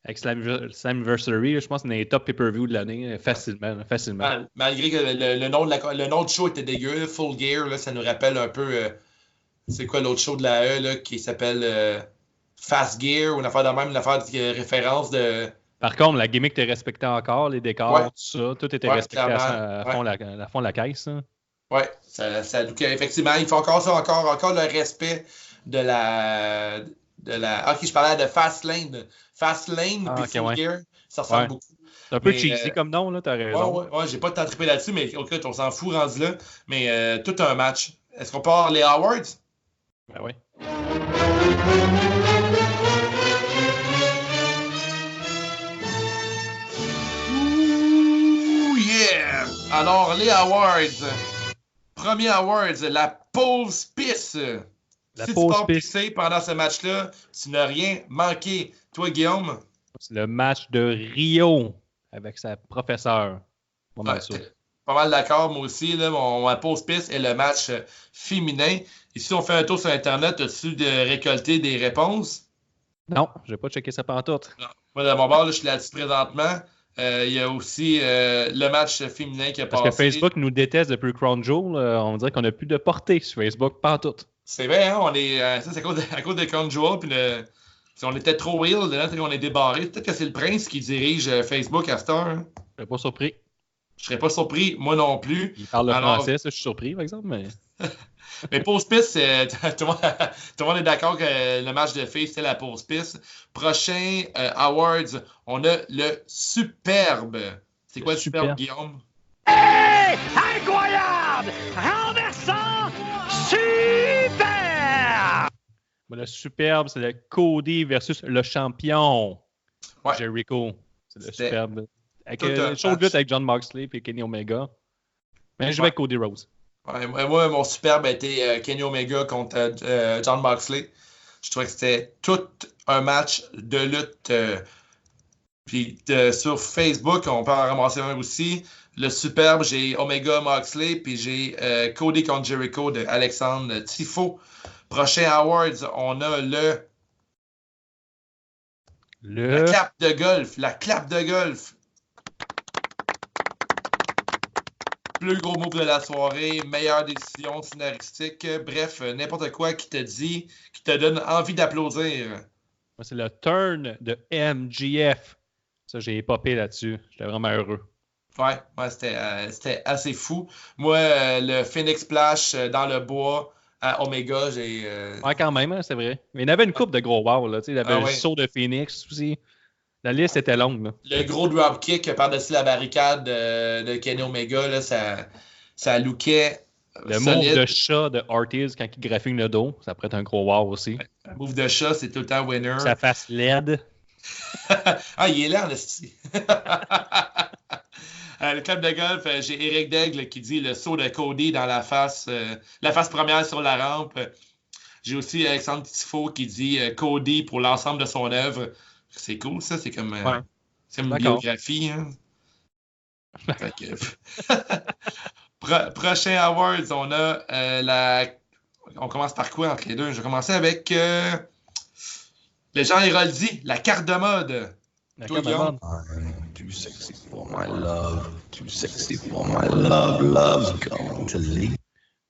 Avec Slammiversary, je pense que c'est un des top pay-per-view de l'année, facilement. Malgré que le nom du show était dégueu, Full Gear, là, ça nous rappelle un peu... c'est quoi l'autre show de la E là, qui s'appelle Fast Gear ou une affaire de même, une affaire de référence de... Par contre, la gimmick était respectée encore, les décors, tout ça, tout était respecté à fond la caisse. Hein. Oui, ça effectivement, il faut encore le respect de la... Ok, je parlais de Fastlane. Fastlane puis Full Gear, ça ressemble beaucoup. C'est un peu cheesy comme nom, là, t'as raison. Ouais, j'ai pas tant trippé là-dessus, mais écoute, on s'en fout rendu là. Mais tout un match. Est-ce qu'on peut avoir les awards? Ben oui. Ouh, yeah! Alors, les awards. Premier awards, la pause pisse. Si tu pars pisser pendant ce match-là, tu n'as rien manqué. Toi, Guillaume? C'est le match de Rio avec sa professeure. Pas mal d'accord, moi aussi. Là, ma pause piste est le match féminin. Ici, on fait un tour sur Internet. As-tu récolté des réponses? Non, je n'ai pas checké ça pantoute. Non. Moi, de mon bord, là, je suis là-dessus présentement. Il y a aussi le match féminin qui a passé. Parce que Facebook nous déteste depuis Crown Jewel. On dirait qu'on n'a plus de portée sur Facebook, pantoute. C'est vrai, hein? Ça, c'est à cause de Crown Jewel. Puis si on était trop real, là, on est débarré. Peut-être que c'est le prince qui dirige Facebook à cette heure. Hein? Je ne serais pas surpris. Je serais pas surpris, moi non plus. Il parle le français, ça, je suis surpris, par exemple. Mais pause piste, tout le monde est d'accord que le match de filles, c'était la pause piste. Prochain Awards, on a le Superbe. C'est quoi le Superbe, Guillaume? Hey! Incroyable! Renversant! Super! Le Superbe, c'est le Cody versus le champion. Ouais. Jericho. C'est le Superbe. Avec le show de lutte avec Jon Moxley et Kenny Omega. Mais je vais avec Cody Rhodes. Ouais, moi, mon Superbe a été Kenny Omega contre Jon Moxley. Je trouvais que c'était tout un match de lutte. Puis sur Facebook, on peut en ramasser un aussi. Le Superbe, j'ai Omega Moxley, puis j'ai Cody contre Jericho de Alexandre Tifo. Prochain Awards, on a la clap de golf. La clap de golf. Plus gros move de la soirée, meilleure décision scénaristique, bref, n'importe quoi qui te donne envie d'applaudir. Moi, c'est le turn de MJF. Ça, j'ai popé là-dessus. J'étais vraiment heureux. Ouais, c'était assez fou. Moi, le Phoenix Splash dans le bois à Omega, j'ai... Ouais, quand même, hein, c'est vrai. Mais il y avait une coupe de gros wow, là. Il y avait le saut de Phoenix aussi. La liste était longue. Là. Le gros dropkick par-dessus la barricade de Kenny Omega, là, ça lookait le solide. Move de chat de Ortiz quand il graphine le dos, ça pourrait être un gros wow aussi. Le move de chat, c'est tout le temps winner. Sa face laide. Ah, il est là, en esti. Le club de golf, j'ai Eric Daigle qui dit le saut de Cody dans la face première sur la rampe. J'ai aussi Alexandre Tifo qui dit Cody pour l'ensemble de son œuvre. C'est cool, ça. C'est comme, c'est une biographie. Hein? Prochain Awards, on a on commence par quoi entre les deux? Je vais commencer avec le Jean Héroldi, la carte de mode. Toi, Guillaume? I'm too sexy for my love. Too sexy for my love. Love's going to leave.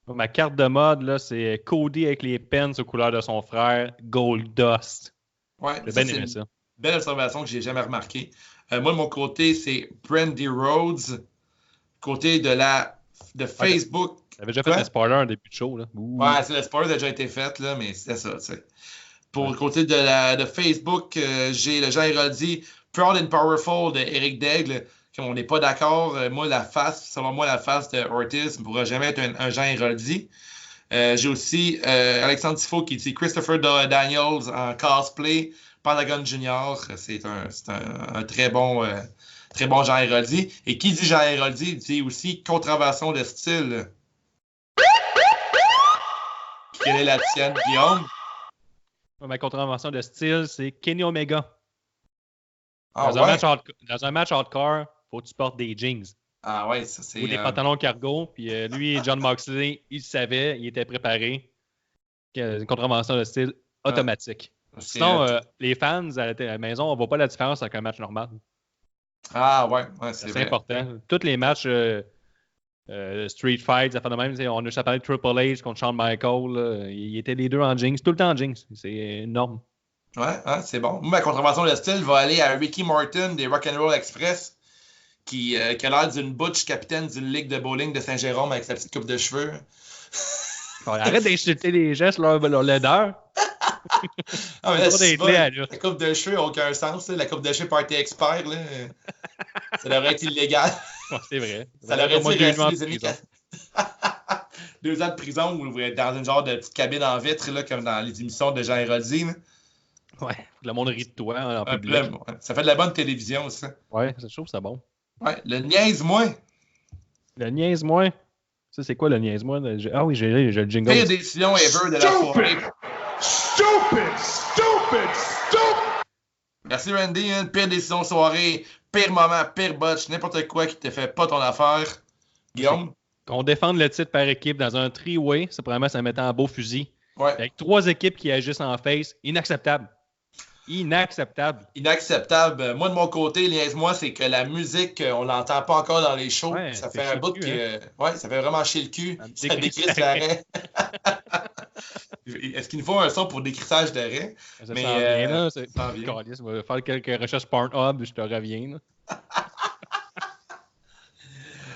Ma carte de mode, là, c'est Cody avec les pens aux couleurs de son frère, Gold Dust. Ouais, j'ai bien aimé ça. Belle observation que j'ai jamais remarquée. Moi, de mon côté, c'est Brandy Rhodes. Côté de Facebook. Tu avais déjà fait un spoiler en début de show. Là. Ouais, c'est le spoiler a déjà été fait, là, mais c'était ça. T'sais. Pour le côté de Facebook, j'ai le Jean Héroldi, Proud and Powerful de Eric Daigle. On n'est pas d'accord. Selon moi, la face de Ortiz ne pourra jamais être un Jean Héroldi. J'ai aussi Alexandre Tifo qui dit Christopher Daniels en cosplay. Pentagon Junior, c'est un très bon Jean Héroldi. Et qui dit Jean Héroldi dit aussi contravention de style. Quelle est la tienne, Guillaume? Ma contravention de style, c'est Kenny Omega. Ah, Dans un match hardcore, faut que tu portes des jeans. Ah ouais, ça c'est... Ou des pantalons cargo. Puis lui, John Moxley, il savait, il était préparé. Une contravention de style automatique. Sinon, les fans à la maison, on ne voit pas la différence avec un match normal. Ah ouais, c'est vrai. Important. Tous les matchs Street Fights, ça fait de même. On a juste parlé de Triple H contre Shawn Michaels. Ils étaient les deux en jeans. Tout le temps en jeans. C'est énorme. Ouais, c'est bon. Moi, ma contravention de style va aller à Ricky Morton des Rock'n'Roll Express qui a l'air d'une butch capitaine d'une ligue de bowling de Saint-Jérôme avec sa petite coupe de cheveux. Arrête d'insulter les gestes, leur laideur. Ah, mais là, la coupe de cheveux n'a aucun sens. Là. La coupe de cheveux Party Expert, là, ça devrait être illégal. C'est vrai. Ça devrait être rester les années 2 ans de prison ou dans une genre de petite cabine en vitre, là, comme dans les émissions de Jean Héroldi. Ouais, le monde rit de toi en public. Ça fait de la bonne télévision, ça. Ouais, je trouve ça bon. Ouais, le niaise-moi. Le niaise-moi. Ça, c'est quoi le niaise-moi? Ah oui, j'ai le jingle. Pire décision ever de la soirée. Stupid! Merci Randy, hein? Pire décision soirée, pire moment, pire botch, n'importe quoi qui te fait pas ton affaire. Guillaume? Qu'on défende le titre par équipe dans un three-way, c'est probablement ça mettait en beau fusil. Ouais. Avec 3 équipes qui agissent en face, inacceptable. Inacceptable. Moi, de mon côté, niaise-moi, c'est que la musique, on l'entend pas encore dans les shows. Ouais, ça fait un bout que... Ouais, ça fait vraiment chier le cul. Ça décrisse l'arrêt. Est-ce qu'il nous faut un son pour décrissage d'arrêt? Ça mais s'en vient, là. Je vais faire quelques recherches Pornhub, je te reviens. Là.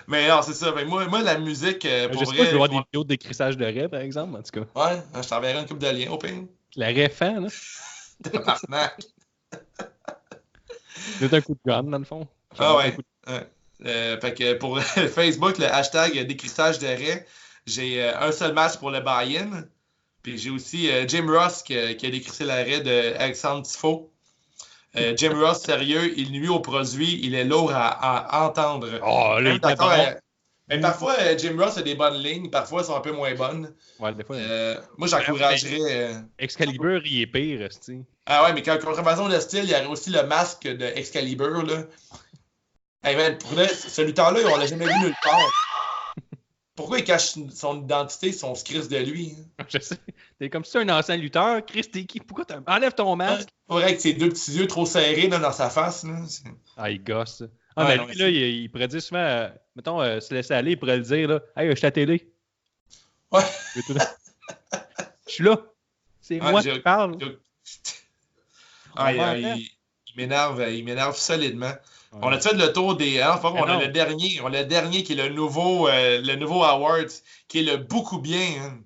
Mais non, c'est ça. Mais moi, la musique, pour je sais pas si je vais voir des vidéos de décrissage d'arrêt, par exemple, en tout cas. Ouais, je t'enverrai une couple de liens, au pire. L'arrêt fan, là. C'est un coup de gun, dans le fond. Ah ouais. Fait que pour Facebook, le hashtag décrissage d'arrêt, j'ai un seul match pour le buy-in. Puis j'ai aussi Jim Ross qui a décrissé l'arrêt de Alexandre Tifo. Jim Ross, sérieux, il nuit au produit, il est lourd à entendre. Oh, là, d'accord. Mais parfois, Jim Ross a des bonnes lignes, parfois, elles sont un peu moins bonnes. Ouais, des fois. Moi, j'encouragerais. Excalibur, il est pire, tu. Ah ouais, mais quand contrefaçon de style, il y a aussi le masque de Excalibur, là. Hey man, pour là, ce lutteur-là, on l'a jamais vu nulle part. Pourquoi il cache son identité si on se crisse de lui? Hein? Je sais. T'es comme si tu es un ancien lutteur. Chris, t'es qui? Pourquoi enlève ton masque? C'est vrai que ses 2 petits yeux trop serrés là, dans sa face. Là. Ah, il gosse. Ah, mais lui, là, il pourrait dire souvent, mettons, se laisser aller, il pourrait le dire, là. Hey, je suis à la télé. Ouais. Je suis là. C'est moi qui parle. Il m'énerve solidement. Ouais. On a fait le tour des. On a le dernier qui est le nouveau award, qui est le beaucoup bien. Hein.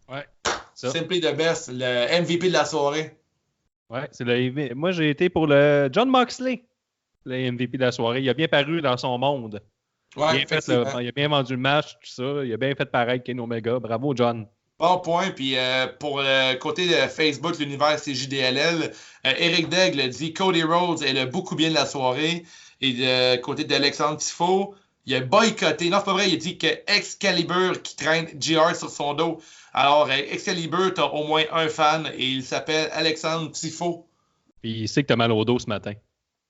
Ouais. Simply the best, le MVP de la soirée. Ouais, c'est le. Moi, j'ai été pour le John Moxley, le MVP de la soirée. Il a bien paru dans son monde. Ouais, il a bien vendu le match, tout ça. Il a bien fait pareil Kenny Omega. Bravo, John. Bon point. Puis pour le côté de Facebook, l'univers CJDLL, Eric Daigle dit Cody Rhodes est le beaucoup bien de la soirée. Et de côté d'Alexandre Tifo, il a boycotté. Non, c'est pas vrai. Il a dit que Excalibur qui traîne JR sur son dos. Alors, Excalibur, t'as au moins un fan et il s'appelle Alexandre Tifo. Puis il sait que t'as mal au dos ce matin.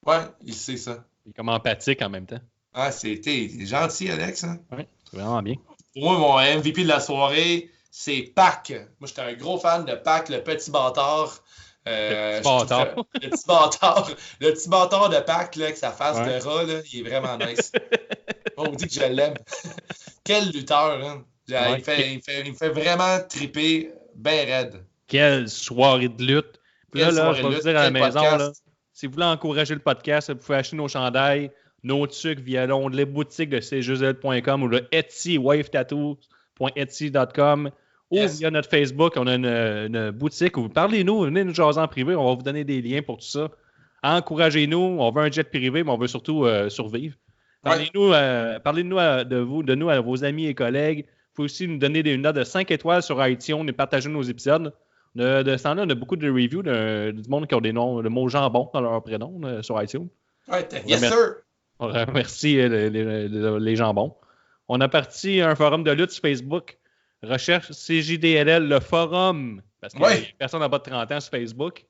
Ouais, il sait ça. Il est comme empathique en même temps. Ah, t'es gentil, Alex. Hein? Oui, c'est vraiment bien. Pour moi, mon MVP de la soirée, c'est Pac. Moi, j'étais un gros fan de Pac, le petit bâtard. Le petit bâtard de Pac, là, avec sa face de rat, là, il est vraiment nice. On dit que je l'aime. Quel lutteur, hein? Il me fait vraiment triper bien raide. Quelle soirée de lutte. Puis là, je vais vous dire à la maison, là, si vous voulez encourager le podcast, vous pouvez acheter nos chandails, nos trucs via l'onglet boutique de cjusl.com ou le Etsy, wavetattoo.etsy.com ou via notre Facebook. On a une boutique où parlez-nous, venez nous jaser en privé, on va vous donner des liens pour tout ça. Encouragez-nous, on veut un jet privé, mais on veut surtout survivre. Parlez-nous de nous à vos amis et collègues. Il faut aussi nous donner une note de 5 étoiles sur iTunes et partager nos épisodes. De ce temps-là, on a beaucoup de reviews du monde qui ont des noms, le mot jambon dans leur prénom sur iTunes. Ouais, yes sir! On remercie les jambons. On a parti un forum de lutte sur Facebook. Recherche CJDLL, le forum. Parce qu'il y a personne en bas de 30 ans sur Facebook.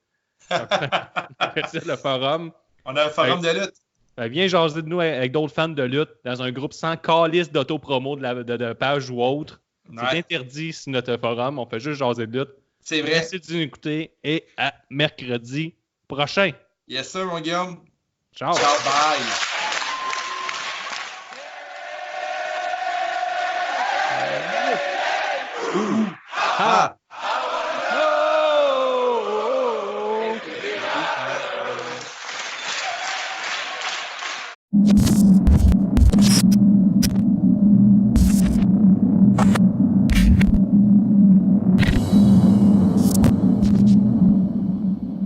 Le forum. On a un forum de lutte. Viens jaser de nous avec d'autres fans de lutte dans un groupe sans calice d'auto-promo de page ou autre. C'est interdit sur notre forum. On fait juste jaser de lutte. C'est vrai. Merci de nous écouter et à mercredi prochain. Yes, sir, mon Guillaume. Ciao. Ciao, bye. Ah!